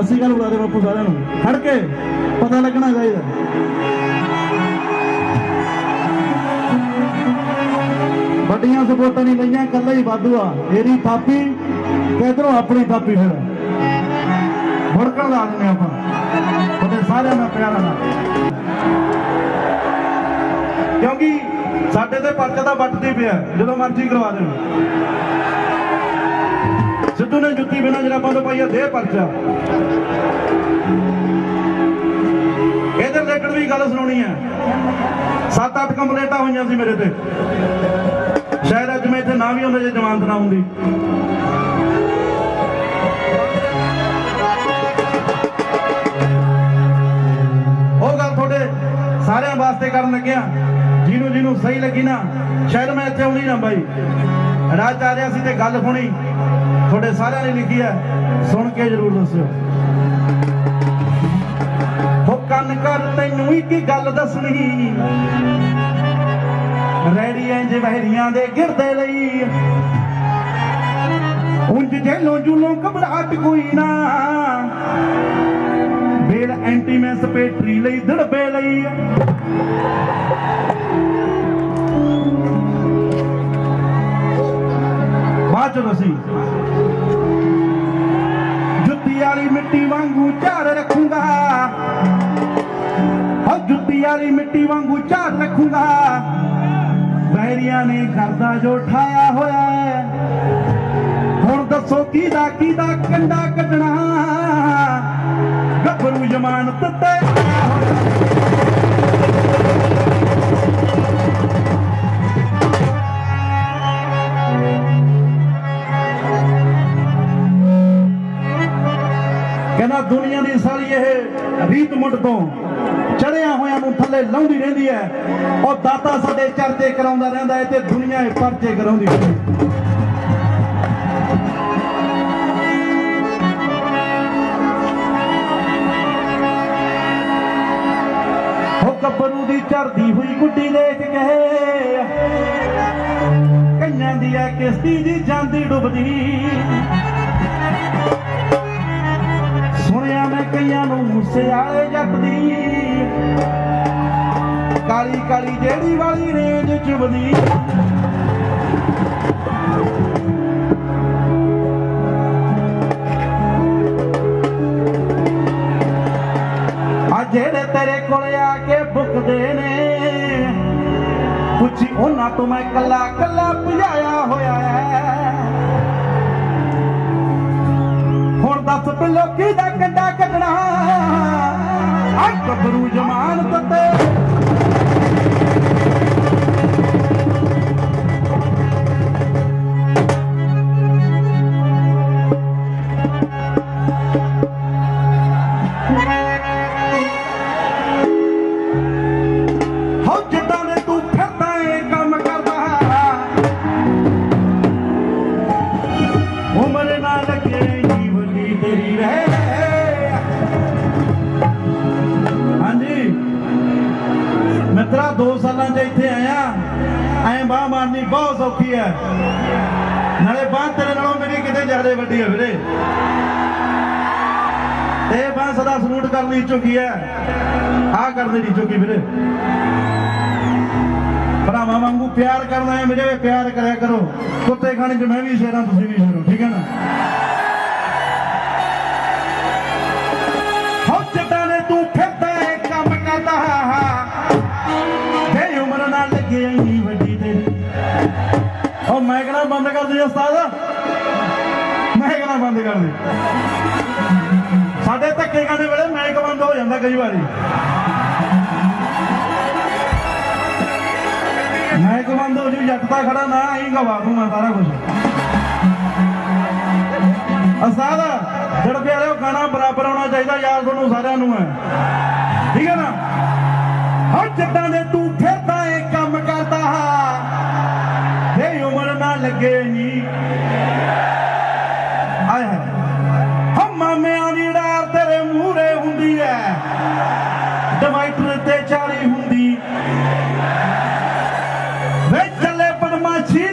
ਅਸੀਂ ਗੱਲ ਬੁਲਾ ਦੇ ਬਾਪੂ ਸਾਰਿਆਂ ਨੂੰ ਖੜ ਕੇ ਪਤਾ ਲੱਗਣਾ ਚਾਹੀਦਾ। ਵੱਡੀਆਂ ਸਪੋਰਟਾਂ ਨਹੀਂ ਲਈਆਂ, ਇਕੱਲਾ ਹੀ ਵਾਧੂ ਆ। ਇਹਦੀ ਥਾਪੀ ਕਿਧਰੋਂ ਆਪਣੀ ਥਾਪੀ ਫਿਰ ਮੁੜਕਣ ਲਾ ਦਿੰਦੇ ਆਪਾਂ ਤੁਹਾਡੇ ਸਾਰਿਆਂ ਦਾ ਪਿਆਰਾਂ ਨਾਲ, ਕਿਉਂਕਿ ਸਾਡੇ ਤੇ ਪਰਚਾ ਤਾਂ ਵੱਟਦੀ ਪਿਆ, ਜਦੋਂ ਮਰਜ਼ੀ ਕਰਵਾ ਦੇਣ। ਸਿੱਧੂ ਨੇ ਜੁੱਤੀ ਬਿਨਾਂ ਜਰਾਬਾਂ ਤੋਂ ਪਾਈ ਆ, ਦੇ ਪਰਚਾ। ਇਹਦੇ ਰਿਲੇਟਡ ਵੀ ਗੱਲ ਸੁਣਾਉਣੀ ਹੈ। 7-8 ਕੰਪਲੇਂਟਾਂ ਹੋਈਆਂ ਸੀ ਮੇਰੇ ਤੇ, ਸ਼ਾਇਦ ਅੱਜ ਮੈਂ ਇੱਥੇ ਨਾ ਵੀ ਹੁੰਦਾ ਜੇ ਜ਼ਮਾਨਤ ਨਾ ਹੁੰਦੀ। ਉਹ ਗੱਲ ਤੁਹਾਡੇ ਸਾਰਿਆਂ ਵਾਸਤੇ ਕਰਨ ਲੱਗਿਆ, ਜਿਹਨੂੰ ਸਹੀ ਲੱਗੀ ਨਾ, ਸ਼ਾਇਦ ਮੈਂ ਇੱਥੇ ਆਉਣੀ ਨਾ ਬਾਈ। ਰਾਜ ਆ ਰਿਹਾ ਸੀ ਤੇ ਗੱਲ ਸੁਣੀ, ਤੁਹਾਡੇ ਸਾਰਿਆਂ ਨੇ ਲਿਖੀ ਹੈ, ਸੁਣ ਕੇ ਜ਼ਰੂਰ ਦੱਸਿਓ। ਹੋ ਕੰਨ ਕਰ ਤੈਨੂੰ ਇੱਕ ਗੱਲ ਦੱਸਣੀ, ਰੈਡੀ ਇੰਜ ਵਹਿਰੀਆਂ ਦੇ ਗਿਰਦੇ ਲਈ, ਉਂਝ ਜੇਲੋਂ ਜੁਲੋਂ ਘਬਰਾਹਟ ਕੋਈ ਨਾ, ਬੇਲ ਐਂਟੀ ਮੈਂ ਸਪੇਟਰੀ ਲਈ ਦੜਬੇ ਲਈ। ਬਾਅਦ ਚ ਦੱਸੀ ਜੁੱਤੀ ਵਾਲੀ ਮਿੱਟੀ ਵਾਂਗੂ ਝਾੜ ਰੱਖੂੰਗਾ, ਜੁੱਤੀ ਵਾਲੀ ਮਿੱਟੀ ਵਾਂਗੂ ਝਾੜ ਰੱਖੂੰਗਾ, ਵੈਰੀਆਂ ਨੇ ਕਰਦਾ ਜੋ ਠਾਇਆ ਹੋਇਆ ਹੈ। ਹੁਣ ਦੱਸੋ ਕਿਹਦਾ ਕੰਡਾ ਕੱਢਣਾ, ਗੱਭਰੂ ਜ਼ਮਾਨਤ ਤੇ ਆਇਆ ਹੋਇਆ। ਕਹਿੰਦਾ ਦੁਨੀਆ ਦੀ ਸਾਰੀ ਇਹ ਰੀਤ ਮੁੱਢ ਤੋਂ ਚੜਿਆ ਹੋਇਆਂ ਨੂੰ ਥੱਲੇ ਲਾਉਂਦੀ ਰਹਿੰਦੀ ਹੈ। ਉਹ ਦਾਤਾ ਸਾਡੇ ਚਰਚੇ ਕਰਾਉਂਦਾ ਰਹਿੰਦਾ ਹੈ ਤੇ ਦੁਨੀਆ ਇਹ ਪਰਚੇ ਕਰਾਉਂਦੀ ਹੈ। ਉਹ ਗੱਭਰੂ ਦੀ ਚੜਦੀ ਹੋਈ ਗੁੱਡੀ ਦੇਖ ਕੇ ਕਈਆਂ ਦੀ ਹੈ ਕਿਸ਼ਤੀ ਦੀ ਜਾਂਦੀ ਡੁੱਬਦੀ, ਸੁਣਿਆ ਮੈਂ ਕਈਆਂ ਨੂੰ ਮੂਸੇ ਵਾਲੇ ਜੱਟ ਦੀ, ਕਾਲੀ ਕਾਲੀ ਜਿਹੜੀ ਵਾਲੀ ਰੇਂਜ ਚੁਬਦੀ। ਆ ਜਿਹੜੇ ਤੇਰੇ ਕੋਲ ਆ ਕੇ ਬੁੱਕਦੇ ਨੇ, ਪੁੱਛੀ ਉਹਨਾਂ ਤੋਂ ਮੈਂ ਕੱਲਾ ਕੱਲਾ ਭਜਾਇਆ ਹੋਇਆ ਹੈ। ਹੁਣ ਦੱਸ ਪਿੱਲੋ ਕਿਹਦਾ ਕੰਡਾ ਕੱਢਣਾ, ਆ ਗੱਭਰੂ ਜ਼ਮਾਨਤ ਤੇ। ਹੋ ਜਿੱਦਾਂ ਦੇ ਤੂੰ ਫਿਰਦਾ ਏ ਕੰਮ ਕਰਦਾ, ਉਮਰ ਨਾ ਲੱਗੇ ਤੇਰੀ ਰਹਿ। ਹਾਂਜੀ ਮਿੱਤਰਾ, 2 ਸਾਲਾਂ ਚ ਇੱਥੇ ਆਇਆ, ਐਂ ਬਾਹ ਮਾਰਨੀ ਬਹੁਤ ਸੌਖੀ ਹੈ, ਨਾਲੇ ਬਾਹ ਤੇਰੇ ਨਾਲੋਂ ਮੇਰੀ ਕਿਤੇ ਜ਼ਿਆਦਾ ਵੱਡੀ ਹੈ ਵੀਰੇ। ਇਹ ਬਾਹ ਸਦਾ ਸਲੂਟ ਕਰਨੀ ਚੁੱਕੀ ਹੈ, ਆਹ ਕਰਨੀ ਨਹੀਂ ਚੁੱਕੀ ਵੀਰੇ। ਭਰਾਵਾਂ ਵਾਂਗੂ ਪਿਆਰ ਕਰਨਾ ਹੈ ਮੇਰੇ, ਪਿਆਰ ਕਰਿਆ ਕਰੋ। ਕੁੱਤੇ ਖਾਣੇ ਚ ਮੈਂ ਵੀ ਸ਼ੇਰਾਂ, ਤੁਸੀਂ ਵੀ ਸ਼ੇਰੋ, ਠੀਕ ਹੈ ਨਾ। ਤੂੰ ਫਿਰਦਾ ਏ ਕੰਮ ਕਰਦਾ, ਤੇ ਉਮਰ ਨਾਲ ਲੱਗੇ ਇੰਨੀ ਵੱਡੀ ਤੇਰੀ। ਉਹ ਮੈਂ ਕਹਿਣਾ ਬੰਦ ਕਰ ਦੇ ਉਸਤਾਦ, ਮੈਂ ਕਹਿਣਾ ਬੰਦ ਕਰ ਦੇ। ਸਾਡੇ ਧੱਕੇ ਖਾਣੇ ਵੇਲੇ ਮੈਕ ਬੰਦ ਹੋ ਜਾਂਦਾ ਕਈ ਵਾਰੀ, ਮੈਕ ਬੰਦ ਹੋ ਜੂ, ਜੱਟ ਤਾਂ ਖੜਾ ਨਾ ਆਈ ਗਵਾ ਦੂੰ ਮੈਂ ਸਾਰਾ ਕੁਛ। ਉਸਤਾਦ ਜੜ ਪਿਆਰੇ, ਉਹ ਗਾਣਾ ਬਰਾਬਰ ਆਉਣਾ ਚਾਹੀਦਾ ਯਾਰ, ਤੁਹਾਨੂੰ ਸਾਰਿਆਂ ਨੂੰ ਹੈ, ਠੀਕ ਹੈ ਨਾ। ਹਰ ਜਿੱਦਾਂ ਦੇ ਤੂੰ ਫਿਰਦਾ ਏ ਕੰਮ ਕਰਦਾ, ਤੇ ਉਮਰ ਨਾ ਲੱਗੇ ਨੀ। ਆਏ ਹਾਏ ਮਾਮਿਆਂ ਦੀ ਡਾਰ ਤੇਰੇ ਮੂਹਰੇ ਹੁੰਦੀ ਐ, ਡਿਵਾਈਡਰ ਤੇ 40 ਹੁੰਦੀ ਵੇ ਚੱਲੇ ਬਦਮਾਸ਼ੀ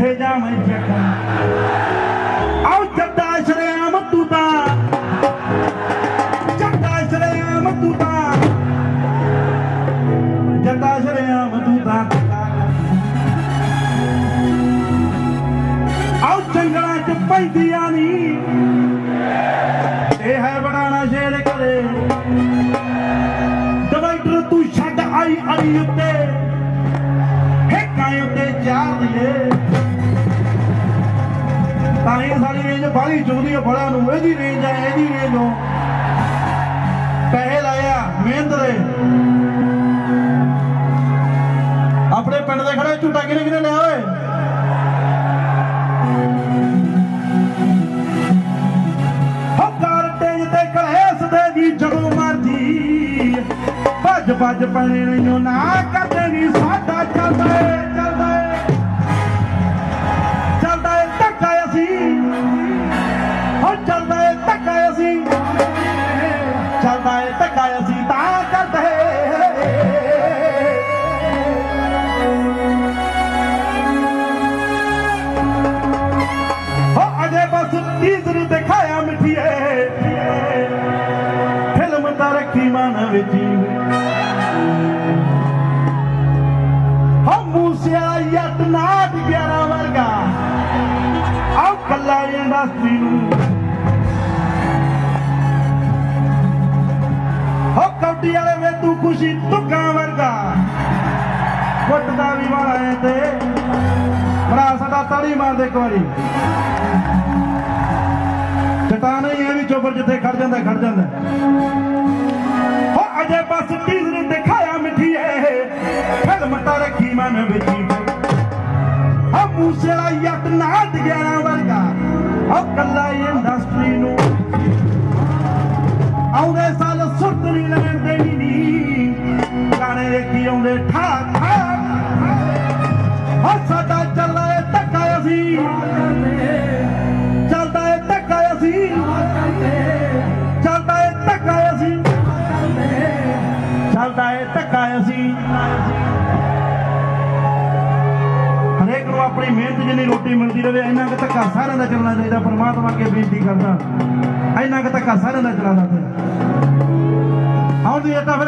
ਕਿੱਥੇ ਜਾਵੇਂ ਜਖਮ ਆਉ ਜੱਟਾ ਸ਼ਰੇਆਮ ਤੂੰ ਤਾਂ ਜੱਟਾ ਸ਼ਰੇਆਮ ਤੂੰ ਤਾਂ ਜੱਟਾ ਸ਼ਰੇਆਮ ਤੂੰ ਤਾਂ ਆਉ ਜੰਗਲਾਂ ਚ ਪੈਂਦੀਆਂ ਨੀ ਇਹ ਹੈ ਬਣਾਣਾ ਸ਼ੇਰ ਕਰੇ ਡਿਵਾਈਡਰ ਤੂੰ ਛੱਡ ਆਈ ਅੜੀ ਉੱਤੇ ਹੇਕਾਂ ਉੱਤੇ ਚਾਰ ਦੀਏ ਤਾਂ ਇਹ ਸਾਡੀ ਰੇਂਜ ਬਾਹਲੀ ਚੁਗਦੀ ਆ ਫੜਾਂ ਨੂੰ ਇਹਦੀ ਰੇਂਜ ਆ ਇਹਦੀ ਰੇਂਜ ਹੋ ਪੈਸੇ ਲਾਇਆ ਮਿਹਨਤ ਦੇ ਆਪਣੇ ਪਿੰਡ ਦੇ ਖੜੇ ਝੂਟਾ ਕਿਹਨੇ ਕਿਹਨੇ ਲਿਆ ਓਏ ਜਦੋਂ ਮਰਜੀ ਭੱਜ ਭੱਜ ਪੈਣੇ ਨੂੰ ਨਾ ਕਰਦੇ ਨੀ ਸਾਡਾ ਚੱਲਦਾ ਚੱਲਦਾ ਏ ਧੱਕਾ ਅਸੀਂ ਹੋ ਚੱਲਦਾ ਏ ਧੱਕਾ ਅਸੀਂ ਚੱਲਦਾ ਏ ਧੱਕਾ ਅਸੀਂ ਤਾਂ ਕਰਦੇ ਹੋ ਅਜੇ ਬਸ ਟੀਜ਼ਰ ਦਿਖਾਇਆ ਮਿੱਠੀਏ ਰੱਖੀ ਮਨ ਵਿੱਚ ਹੋ ਮੂਸਿਆ ਯੱਟ ਨਾਟ 11 ਵਰਗਾ ਆਉ ਕੱਲਾ ਇੰਡਸਟਰੀ ਨੂੰ ਹੋ ਕੌਡੀ ਵਾਲੇ ਵੇ ਤੂੰ ਖੁਸ਼ੀ ਤੁਕਾਂ ਵਰਗਾ ਕੁੱਟਦਾ ਵੀ ਵਾਲਾ ਐ ਤੇ ਬੜਾ ਸਾਡਾ ਤਾੜੀ ਮਾਰਦੇ ਇੱਕ ਵਾਰੀ ਚਟਾਨ ਹੀ ਐ ਵੀ ਚੋਬਰ ਜਿੱਥੇ ਖੜ ਜਾਂਦਾ ਅਜੇ ਬਸ ਟੀਜ਼ਰ ਦਿਖਾਇਆ ਮਿੱਠੀਏ ਫਿਲਮ ਤਾਂ ਰੱਖੀ ਮਨ ਵਿੱਚ ਆ ਮੂਸੇਲਾ ਯੱਟ ਨਾਟ 11 ਵਰਗਾ ਆ ਕੱਲਾ ਇੰਡਸਟਰੀ ਨੂੰ ਆਉਂਦੇ ਸਾਲ ਸੁਰਤ ਨਹੀਂ ਲੈਣ ਦੇਣੀ ਨੀ ਗਾਣੇ ਦੇਖੀ ਆਉਂਦੇ ਠਾ ਠਾ ਆ ਸਾਡਾ ਚੱਲਦਾ ਏ ਧੱਕਾ ਅਸੀਂ ਚੱਲਦਾ ਏ ਧੱਕਾ ਅਸੀਂ ਚੱਲਦਾ ਏ ਧੱਕਾ ਅਸੀਂ ਚੱਲਦਾ ਏ ਧੱਕਾ ਅਸੀਂ ਹਰੇਕ ਨੂੰ ਆਪਣੀ ਮਿਹਨਤ ਜਿੰਨੀ ਰੋਟੀ ਮਿਲਦੀ ਰਹੇ ਇੰਨਾ ਕੁ ਧੱਕਾ ਸਾਰਿਆਂ ਦਾ ਚੱਲਣਾ ਚਾਹੀਦਾ ਪਰਮਾਤਮਾ ਅੱਗੇ ਬੇਨਤੀ ਕਰਦਾ ਇੰਨਾ ਕੁ ਧੱਕਾ ਸਾਰਿਆਂ ਦਾ ਚਲਾਉਣਾ ਚਾਹੀਦਾ ਆਉਂਦੀ ਏਦਾਂ ਫਿਰ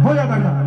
ਹੋ ਜਾ ਧੱਕਾ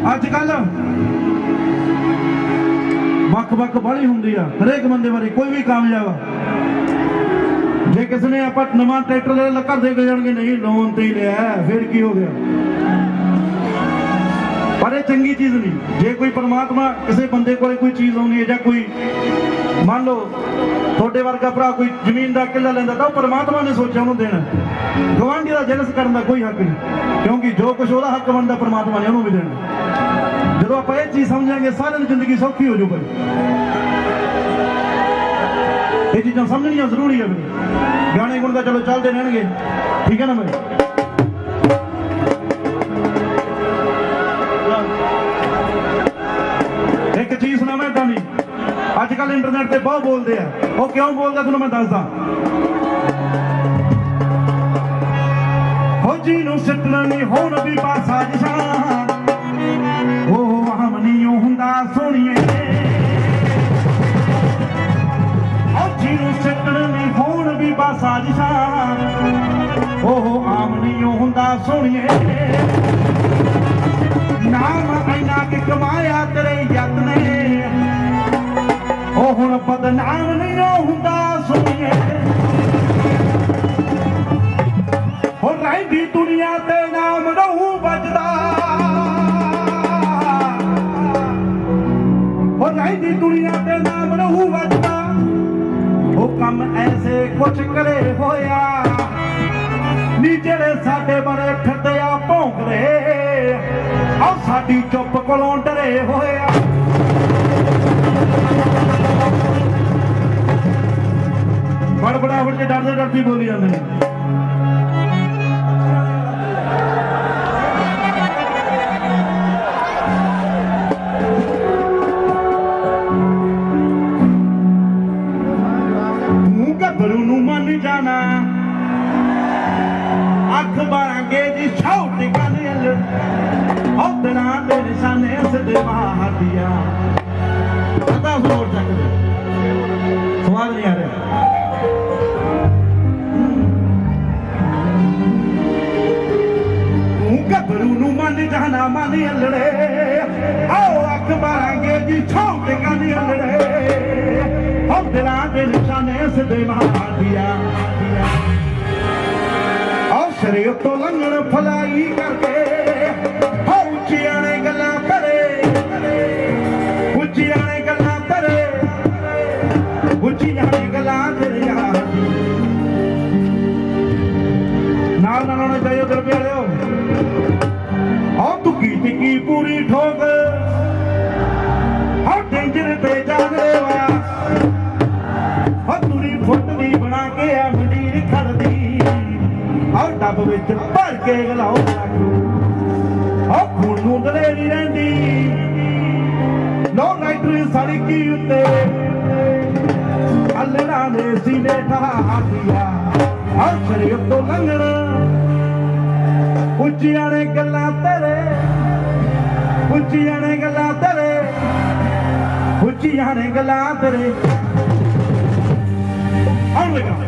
ਅੱਜ ਕੱਲ ਵੱਖ-ਵੱਖ ਬਾਹਲੀ ਹੁੰਦੀ ਆ ਹਰੇਕ ਬੰਦੇ ਬਾਰੇ ਕੋਈ ਵੀ ਕਾਮਯਾਬ ਆ ਜੇ ਕਿਸੇ ਨੇ ਆਪਾਂ ਨਵਾਂ ਟਰੈਕਟਰ ਲੈ ਲੱਕਰ ਦੇ ਕੇ ਜਾਣਗੇ ਨਹੀਂ ਲੋਨ ਤੇ ਹੀ ਲਿਆ ਫਿਰ ਕੀ ਹੋ ਗਿਆ ਪਰ ਇਹ ਚੰਗੀ ਚੀਜ਼ ਨਹੀਂ ਜੇ ਕੋਈ ਪਰਮਾਤਮਾ ਕਿਸੇ ਬੰਦੇ ਕੋਲੇ ਕੋਈ ਚੀਜ਼ ਆਉਂਦੀ ਹੈ ਜਾਂ ਕੋਈ ਮੰਨ ਲਓ ਤੁਹਾਡੇ ਵਰਗਾ ਭਰਾ ਕੋਈ ਜ਼ਮੀਨ ਦਾ ਕਿੱਲਾ ਲੈਂਦਾ ਤਾਂ ਉਹ ਪਰਮਾਤਮਾ ਨੇ ਸੋਚਿਆ ਉਹਨੂੰ ਦੇਣਾ ਗਵਾਂਢੀ ਦਾ ਜਲਸ ਕਰਨ ਦਾ ਕੋਈ ਹੱਕ ਨਹੀਂ ਕਿਉਂਕਿ ਜੋ ਕੁਝ ਉਹਦਾ ਹੱਕ ਬਣਦਾ ਪਰਮਾਤਮਾ ਨੇ ਉਹਨੂੰ ਵੀ ਦੇਣਾ ਜਦੋਂ ਆਪਾਂ ਇਹ ਚੀਜ਼ ਸਮਝਾਂਗੇ ਸਾਰਿਆਂ ਦੀ ਜ਼ਿੰਦਗੀ ਸੌਖੀ ਹੋ ਜਾਊਗੀ ਇਹ ਚੀਜ਼ਾਂ ਸਮਝਣੀਆਂ ਜ਼ਰੂਰੀ ਹੈ ਵੀਰੇ ਗਾਣੇ ਗੁਣ ਤਾਂ ਚਲੋ ਚੱਲਦੇ ਰਹਿਣਗੇ ਠੀਕ ਹੈ ਨਾ ਮੇਰੇ ਇੱਕ ਚੀਜ਼ ਸੁਣਾ ਮੈਂ ਏਦਾਂ ਦੀ ਅੱਜ ਕੱਲ ਇੰਟਰਨੈਟ ਤੇ ਬਹੁਤ ਬੋਲਦੇ ਆ ਉਹ ਕਿਉਂ ਬੋਲਦਾ ਤੁਹਾਨੂੰ ਮੈਂ ਦੱਸਦਾ ਫੌਜੀ ਨੂੰ ਸਿੱਟਣਾ ਨਹੀਂ ਹੋਣ ਵੀ ਸਾਜ਼ਿਸ਼ਾਂ ਉਹ ਆਮ ਨਹੀਂ ਹੁੰਦਾ ਸੋਹਣੀਏ ਫੌਜੀ ਨੂੰ ਸਿੱਟਣਾ ਨਹੀਂ ਹੋਣ ਵੀ ਸਾਜ਼ਿਸ਼ਾਂ ਉਹ ਆਮ ਨਹੀਂ ਹੁੰਦਾ ਸੋਹਣੀਏ ਨਾਮ ਇੰਨਾ ਕਿ ਕਮਾਇਆ ਤੇਰੇ ਯਤ ਨੇ ਉਹ ਹੁਣ ਬਦਨਾਮ ਨਹੀਂ ਹੁੰਦਾ ਸੁਣੀਏ ਹੁਣ ਰਹਿੰਦੀ ਦੁਨੀਆ ਤੇ ਨਾਮ ਰਹੂ ਵੱਜਦਾ ਹੁਣ ਰਹਿੰਦੀ ਦੁਨੀਆ ਤੇ ਨਾਮ ਰਹੂ ਵੱਜਦਾ ਉਹ ਕੰਮ ਐਸੇ ਕੁਛ ਕਰੇ ਹੋਇਆ ਨੀ ਜਿਹੜੇ ਸਾਡੇ ਬਾਰੇ ਫਿਰਦੇ ਆ ਭੌਂਕਦੇ ਆਹ ਸਾਡੀ ਚੁੱਪ ਕੋਲੋਂ ਡਰੇ ਹੋਇਆ ਬੜਬੜਾਵਟ ਕੇ ਡਰਦੀ ਬੋਲੀ ਜਾਂਦੇ ਨੇ ਤੂੰ ਗੱਭਰੂ ਨੂੰ ਮੰਨ ਜਾਣਾ ਅੱਖ ਬਾਰਾਂਗੇ ਜੀ ਛੋਟ ਗੱਲ ਉਦਰਾਂ ਦੇ ਨਿਸ਼ਾਨੇ ਸਿੱਧੇ ਮਾਰਦੀਆਂ ਪਤਾ ਜ਼ੋਰ ਚੱਕਦੇ ਸਵਾਲ ਨਹੀਂ ਆ ਰਿਹਾ ਤੂੰ ਗੱਭਰੂ ਨੂੰ ਮੰਨ ਜਾਣਾ ਮੰਨ ਅਲੜੇ ਆਓ ਅੱਖ ਮਾਰਾਂਗੇ ਜੀ ਛੋਟ ਗੱਲ ਅਲੜੇ ਉਦਰਾਂ ਦੇ ਨਿਸ਼ਾਨੇ ਸਿੱਧੇ ਮਾਰਦੀਆਂ ਆਓ ਸਰੀਰ ਤੋਂ ਲੰਘਣ ਫਲਾਈ ਕਰਕੇ ਉੱਚੀਆਂ ਨੇ ਗੱਲਾਂ ਕਰੇ ਉੱਚੀਆਂ ਨੇ ਗੱਲਾਂ ਕਰੇ ਉੱਚੀਆਂ ਨੇ ਗੱਲਾਂ ਤੇਰੇ ਯਾਰ ਨਾਲ ਨਾਲ ਹੋਣਾ ਚਾਹੀਏ ਦਰਬੇ ਵਾਲਿਓ ਆਹ ਤੁਕੀ ਟਿੱਕੀ ਪੂਰੀ ਠੋਕ ਆਹ ਡੇਂਜਰ ਤੇ ਜਾਗਦੇ ਵਾ ਆਹ ਤੁਰੀ ਫੁੱਟ ਦੀ ਬਣਾ ਕੇ ਆ ਮੰਡੀਰ ਖੜਦੀ ਆਹ ਡੱਬ ਵਿੱਚ ਭਰ ਕੇ ਗਲਾਓ ਆਹ ਖੂਨ ਨੂੰ ਦਲੇਰੀ ਰਹਿੰਦੀ ਨੋ ਨਾਈਟਰੀ ਸੜਕੀ ਉੱਤੇ ਅੱਲਣਾ ਦੇ ਸੀਨੇ ਠਹਾਰਦੀਆਂ ਆਹ ਸ਼ਰੀਅਤ ਤੋਂ ਲੰਘਣਾ ਉੱਚੀਆਂ ਨੇ ਗੱਲਾਂ ਤੇਰੇ ਉੱਚੀਆਂ ਨੇ ਗੱਲਾਂ ਤੇਰੇ ਉੱਚੀਆਂ ਨੇ ਗੱਲਾਂ ਤੇਰੇ ਆਉਣ ਲੱਗਾ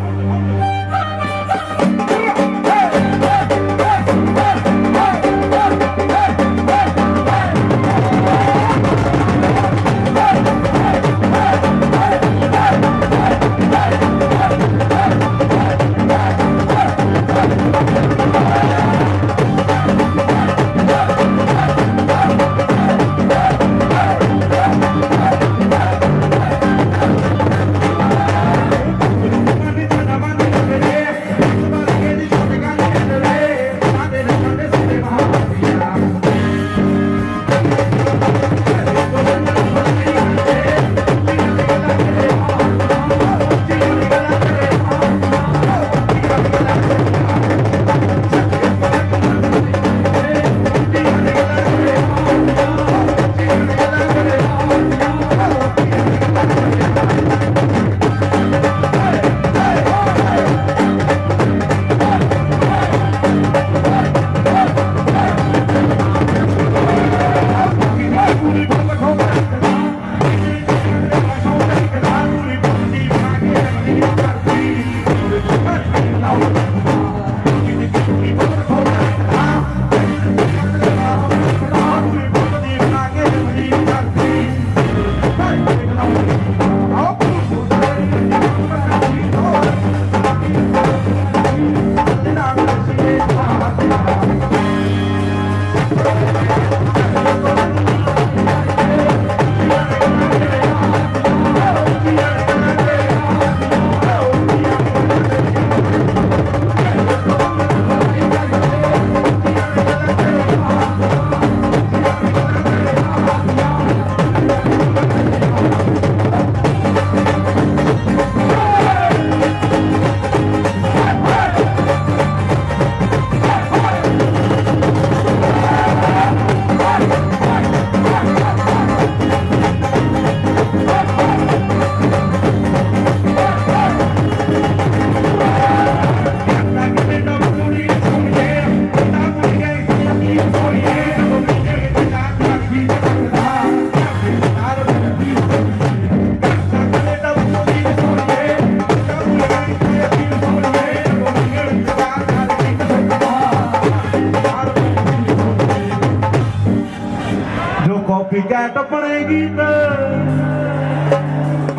ਕਾਪੀ ਕੈਟ ਬਣੇ ਗੀਤ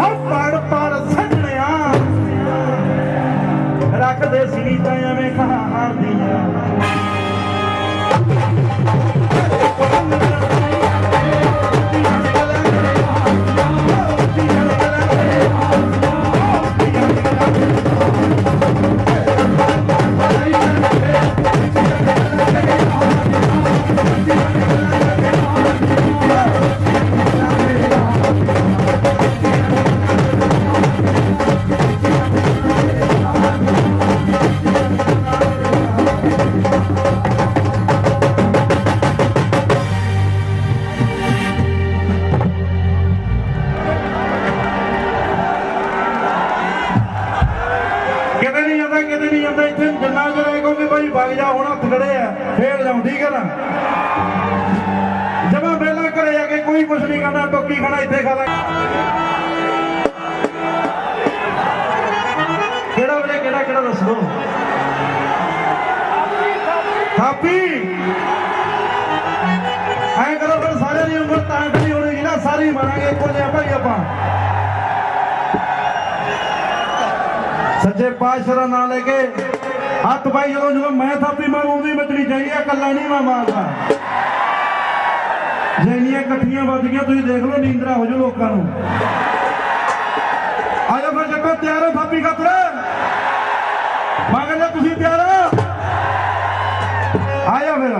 ਹਰ ਪੜ ਸੱਜਣਿਆ ਰੱਖਦੇ ਸੀ ਤਾਂ ਐਵੇਂ ਕਹਾਣੀਆਂ कुछ नहीं करना टोकी खाना इतने खा केड़ा बजे केड़ा केड़ा दस दो थापी ऐ करो फिर सारे की उम्र तांट नहीं होगी ना सारी मारांगे को भाई आप सच्चे पातशाह का नाम लेके हथ भाई जो जो मैं थापी मारू उंदी बचनी चाहिए कला नहीं मैं मारता जैनियां कट्ठियां बज गई तुम देख लो नींदरा हो जाओ लोगों आजो फिर जगो तैयार हो थापी खातर मगर तुम तैयार हो आया फिर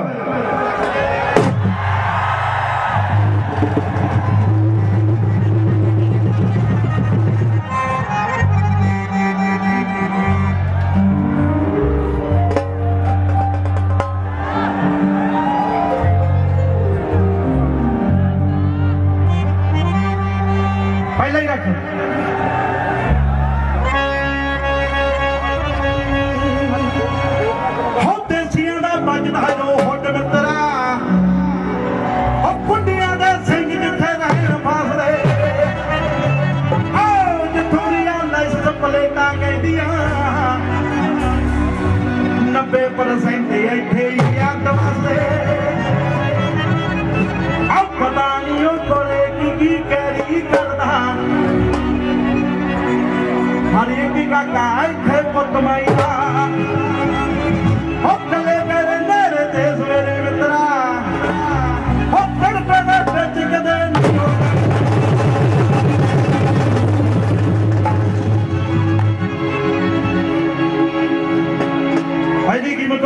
पहले ही रख हो देसियां दा बजदा जो हुड मित्रा हो कुंडियां दे सिंह जिथे रहन फासले आओ जिथोरिया लाइस प्लेटा कहदियां 90% इथे ही याद वास्ते अब पता नहीं हो कोले की कैरी करदा हर एक का काय थे पुतमाईदा हो चले मेरे नेरे ते सवेरे मित्रा हो तड़पे दे बिच कदे भाई जी कीमत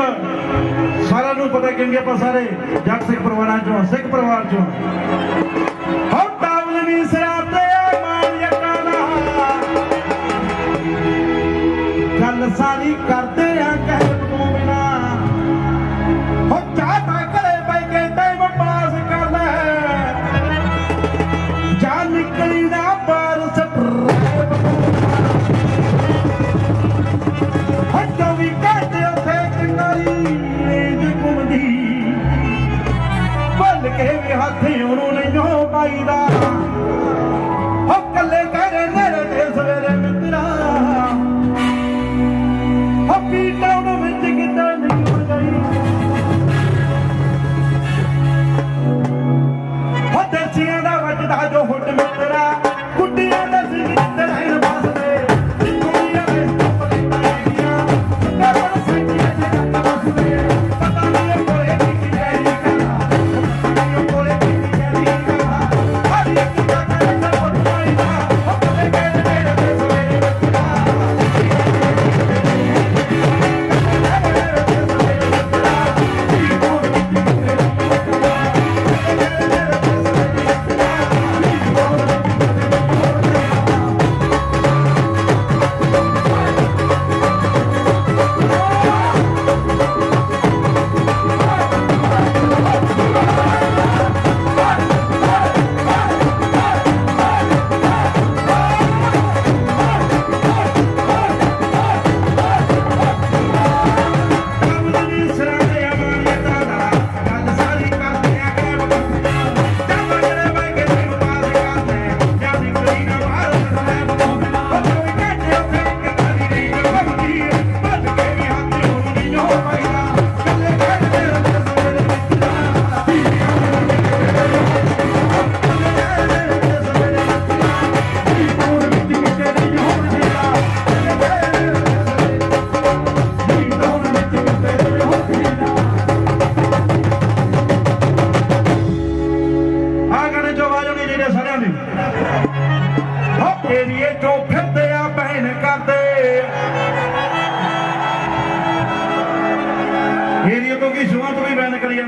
सारा नूं पता क्योंकि आप सारे जट सिख परिवार चों सिख परिवार चों हो टावलनी सराते मान यकाना गल सारी करते हैं कह तू बिना हो चाहता करे भाई के टाइम पास कर ले जा निकली ना बार सटर हो जो भी कहते उसे किनारी रेंज घूमदी बल के भी हाथी उन्होंने जो पाईदा हो कले करे मेरे ते सवेरे मित्रा हपी टाउन विच किते नहीं हो गई हो देसियां दा वजदा जो हुड मित्रा कुटियां दे सिंह जिथे रहन वासते कुड़ियां दे पलेटां आईयां कर सिंह जिथे रहन वासते पता नहीं कोई की कैरी करा पता नहीं कोई की कैरी करा हर एक का करे हुड पाईदा हो कले करे मेरे ते सवेरे मित्रा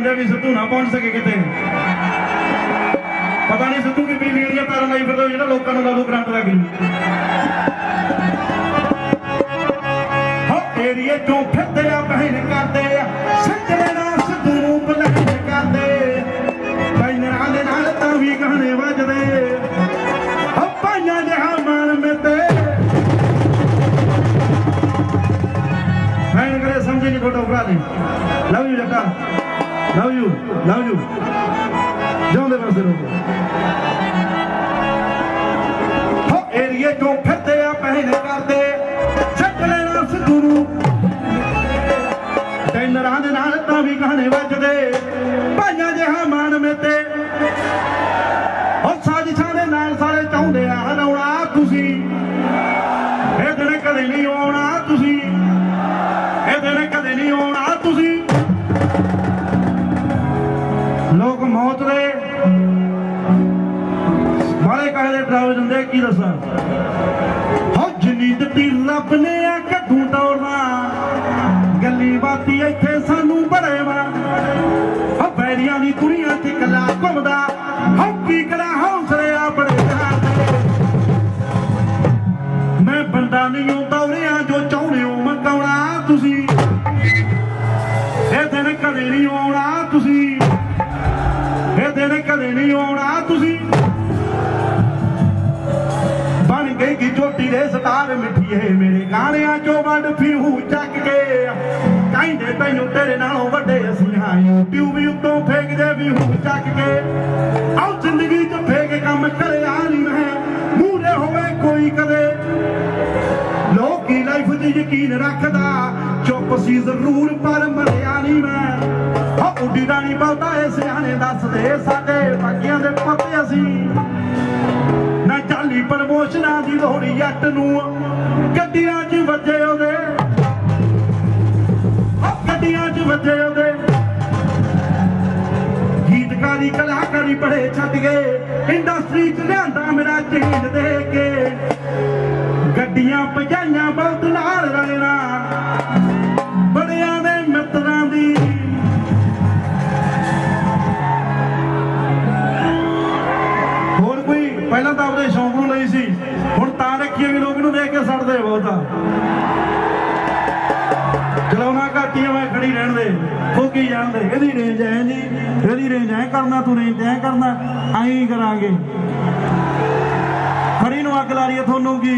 ਹੁੰਦੇ ਵੀ ਸਿੱਧੂ ਨਾ ਪਹੁੰਚ ਸਕੇ ਕਿਤੇ। ਪਤਾ ਨਹੀਂ ਸਿੱਧੂ ਕੀ ਬਿਜਲੀ ਦੀਆਂ ਤਾਰਾਂ ਲਾਈ ਫਿਰਦਾ ਜਿਹੜਾ ਲੋਕਾਂ ਨੂੰ ਲਾਲੂ ਕਰੰਟ ਲੱਗ ਗਈ। ਏਰੀਏ ਚੋਂ ਫਿਰਦੇ ਆ ਬਹਿਣ ਕਰਦੇ ਸੱਜਣੇ ਨਾਲ ਸਿੱਧੂ ਨੂੰ ਬਲੈਂਡ ਕਰਦੇ ਬੈਨਰਾਂ ਦੇ ਨਾਲ ਤਾਂ ਵੀ ਗਾਣੇ ਵੱਜਦੇ ਪਾਈਆਂ ਜਿਹਾ ਮਾਨ ਮੇਤੇ ਭੈਣ ਕਰੇ ਸਮਝੇ ਨਹੀਂ ਤੁਹਾਡਾ ਭਰਾ ਦੀ। Love you Jatta, love you ਜਿਉਂਦੇ ਵਸਦੇ ਰਹੋ। ਏਰੀਏ ਚੋਂ ਫਿਰਦੇ ਆ ਬਹਿਣ ਕਰਦੇ ਸੱਜਣੇ ਨਾਲ ਸਿੱਧੂ ਨੂੰ ਟੈਨਰਾਂ ਦੇ ਨਾਲ ਤਾਂ ਵੀ ਗਾਣੇ ਵੱਜਦੇ ਭਾਈਆਂ ਜਿਹਾ ਮਾਨ ਮੇਤੇ ਉਹ ਸਾਜ਼ਿਸ਼ਾਂ ਦੇ ਨਾਲ ਸਾਰੇ ਚਾਹੁੰਦੇ ਆ ਹਰਾਉਣਾ ਤੁਸੀਂ। ਇਹ ਦਿਨ ਕਦੇ ਨਹੀਂ ਆਉਣਾ ਤੁਸੀਂ, ਇਹ ਦਿਨ ਕਦੇ ਨਹੀਂ ਆਉਣਾ ਤੁਸੀਂ। ਲੋਕ ਮੌਤ ਦੇ ਵਾਲੇ ਕਹੇ ਦੇ ਡਰਾਵੇ ਦਿੰਦੇ ਕੀ ਦੱਸਾਂ। ਹੋ ਜਿੰਨੀ ਦਿੱਤੀ ਰੱਬ ਨੇ ਆ ਕੱਢੂ ਦੌੜਨਾ ਗੱਲੀ ਬਾਤੀ ਇੱਥੇ ਸਾਨੂੰ ਬੜੇ ਵਾ ਹੋ ਬੈਰੀਆਂ ਦੀ ਦੁਨੀਆ ਤੇ ਕੱਲਾ ਘੁੰਮਦਾ ਹੋ ਕੀ ਕਰਾਂ ਹੌਸਲੇ ਆ ਬੜੇ ਜਾਦੇ। ਮੈਂ ਬੰਦਾ ਨਹੀਂ ਦੌੜਿਆ ਜੋ ਚਾਹੁੰਦੇ ਹੋ ਮੰਗਾਉਣਾ ਤੁਸੀਂ। ਇਹ ਦਿਨ ਕਦੇ ਨਹੀਂ ਆਉਣਾ ਤੁਸੀਂ, ਇਹ ਦਿਨ ਕਦੇ ਨਹੀਂ ਆਉਣਾ ਤੁਸੀਂ। ਬਣ ਗਈ ਕਿ ਝੋਟੀ ਦੇ ਸਟਾਰ ਮਿੱਠੀਏ ਮੇਰੇ ਗਾਣਿਆਂ ਚੋਂ ਵੱਡ ਫਿਊ ਚੱਕ ਕੇ ਕਹਿੰਦੇ ਤੈਨੂੰ ਤੇਰੇ ਨਾਲੋਂ ਵੱਡੇ ਅਸੀਂ ਹਾਂ। YouTube ਵੀ ਉੱਤੋਂ ਫੇਕਦੇ ਵਿਊ ਚੱਕ ਕੇ ਆਓ ਜ਼ਿੰਦਗੀ 'ਚ ਫੇਕ ਕੰਮ ਕਰਿਆ ਨਹੀਂ ਮੈਂ ਮੂਹਰੇ ਹੋਵੇ ਕੋਈ ਕਦੇ। ਲੋਕੀ ਲਾਈਫ 'ਚ ਯਕੀਨ ਰੱਖਦਾ ਚੁੱਪ ਸੀ ਜ਼ਰੂਰ ਪਰ ਮਰਿਆ ਨਹੀਂ ਮੈਂ। ਹੋ ਉੱਡੀ ਦਾ ਨਹੀਂ ਬਹੁਤਾ ਇਹ ਸਿਆਣੇ ਦੱਸਦੇ ਸਾਡੇ ਬਾਕੀਆਂ ਦੇ ਪੱਤੇ ਅਸੀਂ ਨਾ ਚਾਲੀ ਪ੍ਰਮੋਸ਼ਨਾਂ ਦੀ ਲੋੜੀ ਜੱਟ ਨੂੰ ਗੱਡੀਆਂ 'ਚ ਵੱਜੇ ਉਹਦੇ ਗੱਡੀਆਂ 'ਚ ਵੱਜੇ ਉਹਦੇ। ਗੀਤਕਾਰੀ ਕਲਾਕਾਰੀ ਬੜੇ ਛੱਡ ਗਏ ਇੰਡਸਟਰੀ 'ਚ ਲਿਆਂਦਾ ਮੇਰਾ ਚੇਂਜ ਦੇ ਕੇ ਗੱਡੀਆਂ ਭਜਾਈਆਂ ਬਹੁਤ ਨਾਲ ਰਲਣਾ ਬੜਿਆਂ ਦੇ ਮਿੱਤਰਾਂ ਦੀ। ਹੋਰ ਕੋਈ ਪਹਿਲਾਂ ਤਾਂ ਆਪਦੇ ਸ਼ੌਂਕ ਨੂੰ ਲਈ ਸੀ ਹੁਣ ਤਾਂ ਰੱਖੀਏ ਵੀ ਲੋਕ ਨੂੰ ਦੇਖ ਕੇ ਸੜਦੇ ਬਹੁਤਾ। ਚਲਾਉਣਾ ਘਾਟੀ ਮੈਂ ਖੜੀ ਰਹਿਣ ਦੇ ਫੋਕੀ ਜਾਣਦੇ ਇਹਦੀ ਰੇਂਜ ਐ ਜੀ, ਇਹਦੀ ਰੇਂਜ ਐ ਕਰਨਾ, ਤੂੰ ਰੇਂਜ ਐ ਕਰਨਾ, ਐਂ ਕਰਾਂਗੇ। ਖੜੀ ਨੂੰ ਅੱਗ ਲਾ ਰਹੀ ਹੈ ਤੁਹਾਨੂੰ ਕੀ।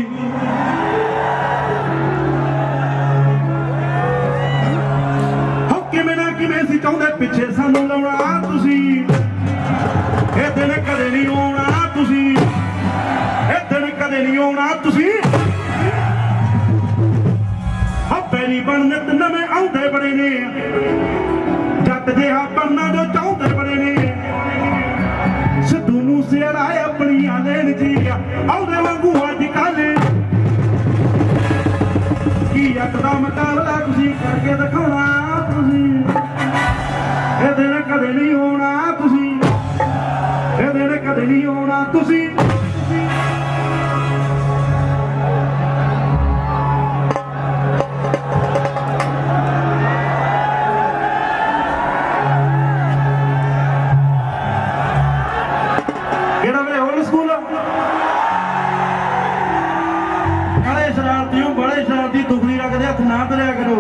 ਹੋ ਕਿਵੇਂ ਨਾ ਕਿਵੇਂ ਸੀ ਚਾਹੁੰਦੇ ਪਿੱਛੇ ਸਾਨੂੰ ਲਾਉਣਾ ਤੁਸੀਂ। ਇਹ ਦਿਨ ਕਦੇ ਨਹੀਂ ਆਉਣਾ ਤੁਸੀਂ, ਇਹ ਦਿਨ ਕਦੇ ਨਹੀਂ ਆਉਣਾ ਤੁਸੀਂ। ਬੈਰੀ ਬਣਨੇ ਤੇ ਨਵੇਂ ਆਉਂਦੇ ਬੜੇ ਨੇ ਜੱਟ ਜਿਹਾ ਬਣਨਾ ਜੋ ਚਾਹੁੰਦੇ ਬੜੇ ਨੇ। ਸਿੱਧੂ ਮੂਸੇਵਾਲਾ ਆਪਣੀਆਂ ਲੈਣ ਜੀ ਆਉਂਦੇ ਵਾਂਗੂ ਅੱਜ ਕੱਲ੍ਹ ਕੀ ਜੱਟ ਦਾ ਮੁਕਾਬਲਾ ਤੁਸੀਂ ਕਰਕੇ ਦਿਖਾਉਣਾ ਤੁਸੀਂ। ਇਹ ਦਿਨ ਕਦੇ ਨਹੀਂ ਆਉਣਾ ਤੁਸੀਂ, ਇਹ ਦਿਨ ਕਦੇ ਨਹੀਂ ਆਉਣਾ ਤੁਸੀਂ। बड़े शरारती दुखड़ी रखते हथ ना धरिया करो।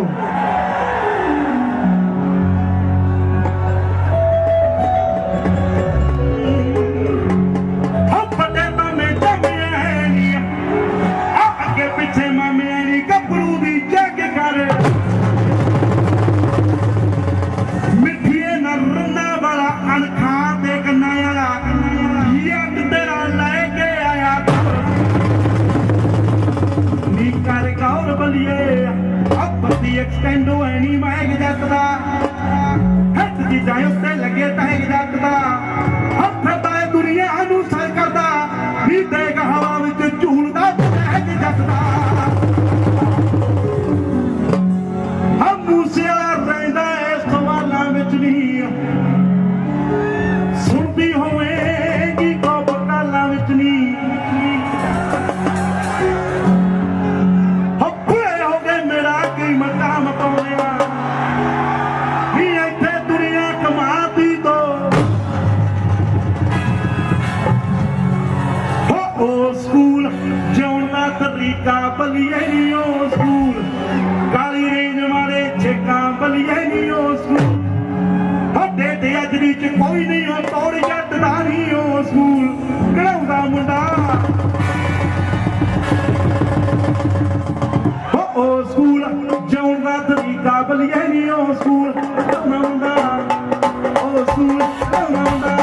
ਬਲੀਏ ਨੀ ਉਹ ਸਕੂਲ ਕਾਲੀ ਰੇਂਜ ਵਾਲੇ ਛੇਕਾਂ ਬਲੀਏ ਨੀ ਉਹ ਸਕੂਲ ਸਾਡੇ ਤੇ ਅਜਰੀ ਚ ਕੋਈ ਨਹੀਂ ਉਹ ਤੋੜ ਜੱਟ ਦਾ ਨਹੀਂ ਉਹ ਸਕੂਲ ਕਢਾਉਂਦਾ ਮੁੰਡਾ ਉਹ ਸਕੂਲ ਜਿਉਣ ਦਾ ਤਰੀਕਾ ਬਲੀਏ ਨੀ ਉਹ ਸਕੂਲ ਕਢਾਉਂਦਾ ਮੁੰਡਾ ਉਹ ਸਕੂਲ ਕਢਾਉਂਦਾ ਮੁੰਡਾ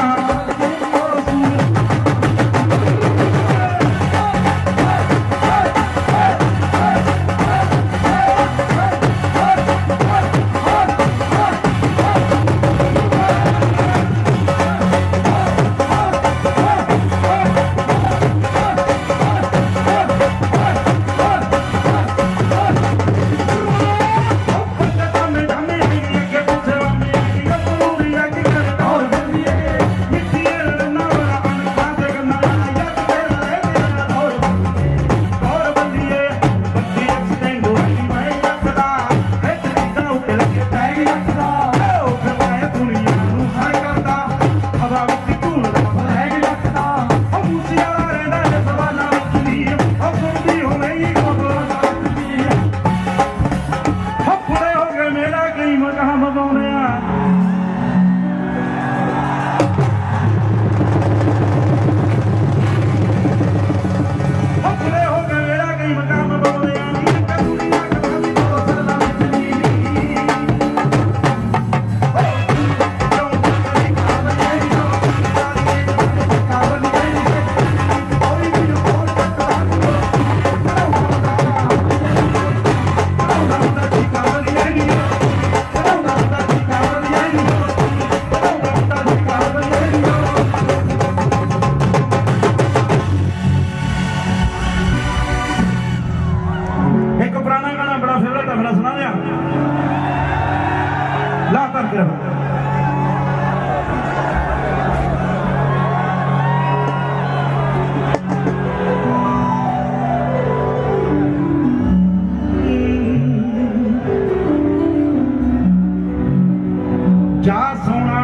ਜਾ ਸੋਣਾ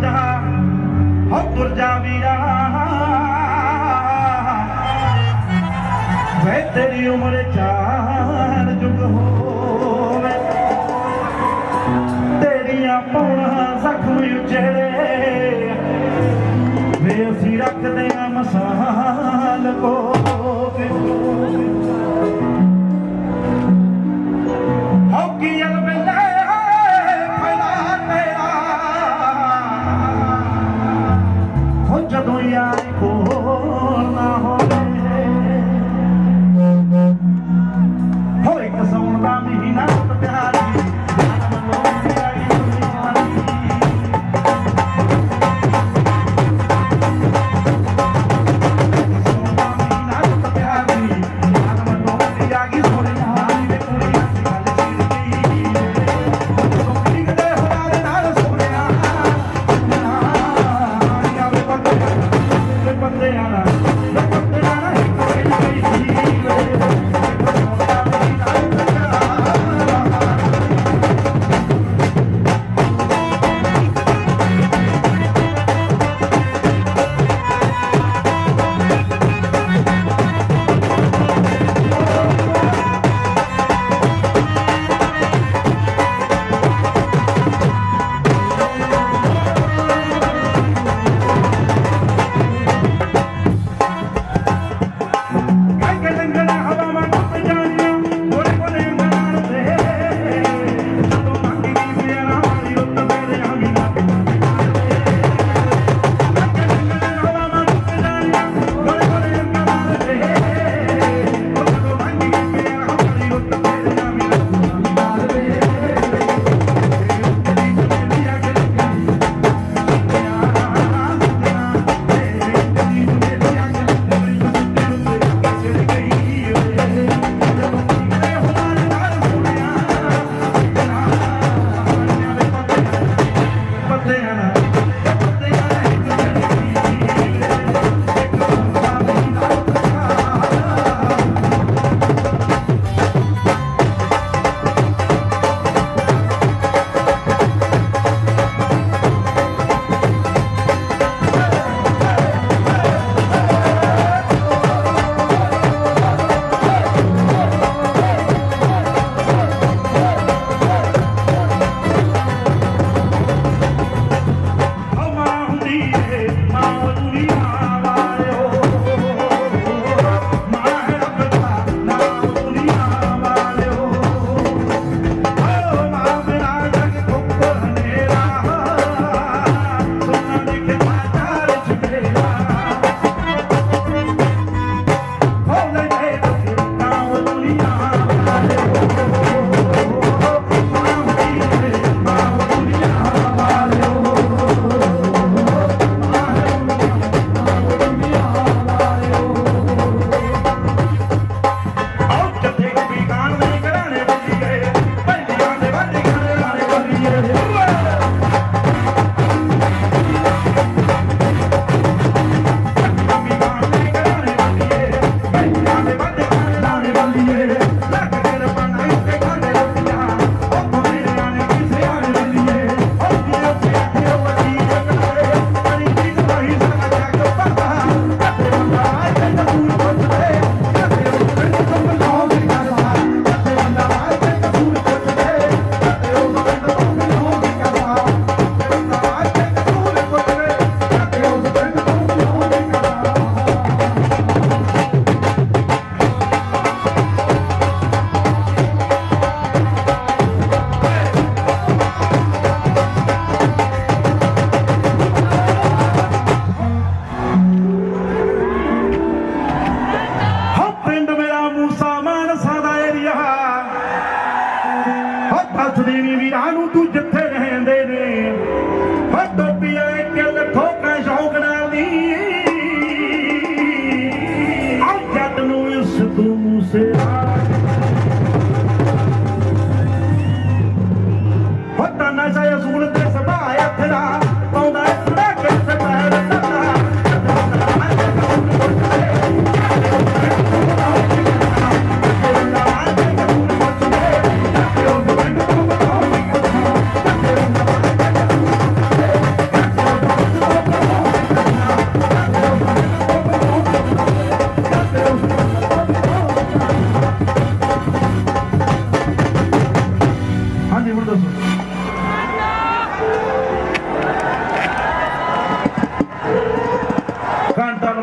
ਜਾ ਹੋ ਤੁਰ ਜਾ ਵੀਰਾ ਵੇ ਤੇਰੀ ਉਮਰ ਚਾਰ ਜੁਗ ਹੋਵੇ ਤੇਰੀਆਂ ਪੌਣਾ ਜ਼ਖਮ ਉਜੜੇ ਵੇ ਅਸੀਂ ਰੱਖਦੇ ਆ ਮਸਾਲ ਕੋ ਹੌਕੀ ਅਲਬਿੰਦਾ ਜਦੋਂ ਯਾਰ ਕੋਲ ਨਾ ਹੋਵੇ ਹੋਏ ਕਸਮ ਦਾ ਮਹੀਨਾ ਪਿਆਰੀ ਯਾਰ ਮਨੋਂ ਆਈ ਬੰਦੇ ਆਣਾ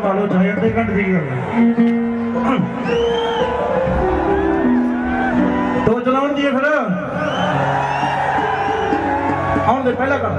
ਕਰਵਾ ਲਓ ਚਾਹੇ ਅੱਧੇ ਘੰਟੇ ਦੀ ਗੱਲ ਹੈ। ਦੋ ਚਲਾਉਣ ਦੀ ਫਿਰ ਆਉਣ ਦੇ ਪਹਿਲਾਂ ਕਰ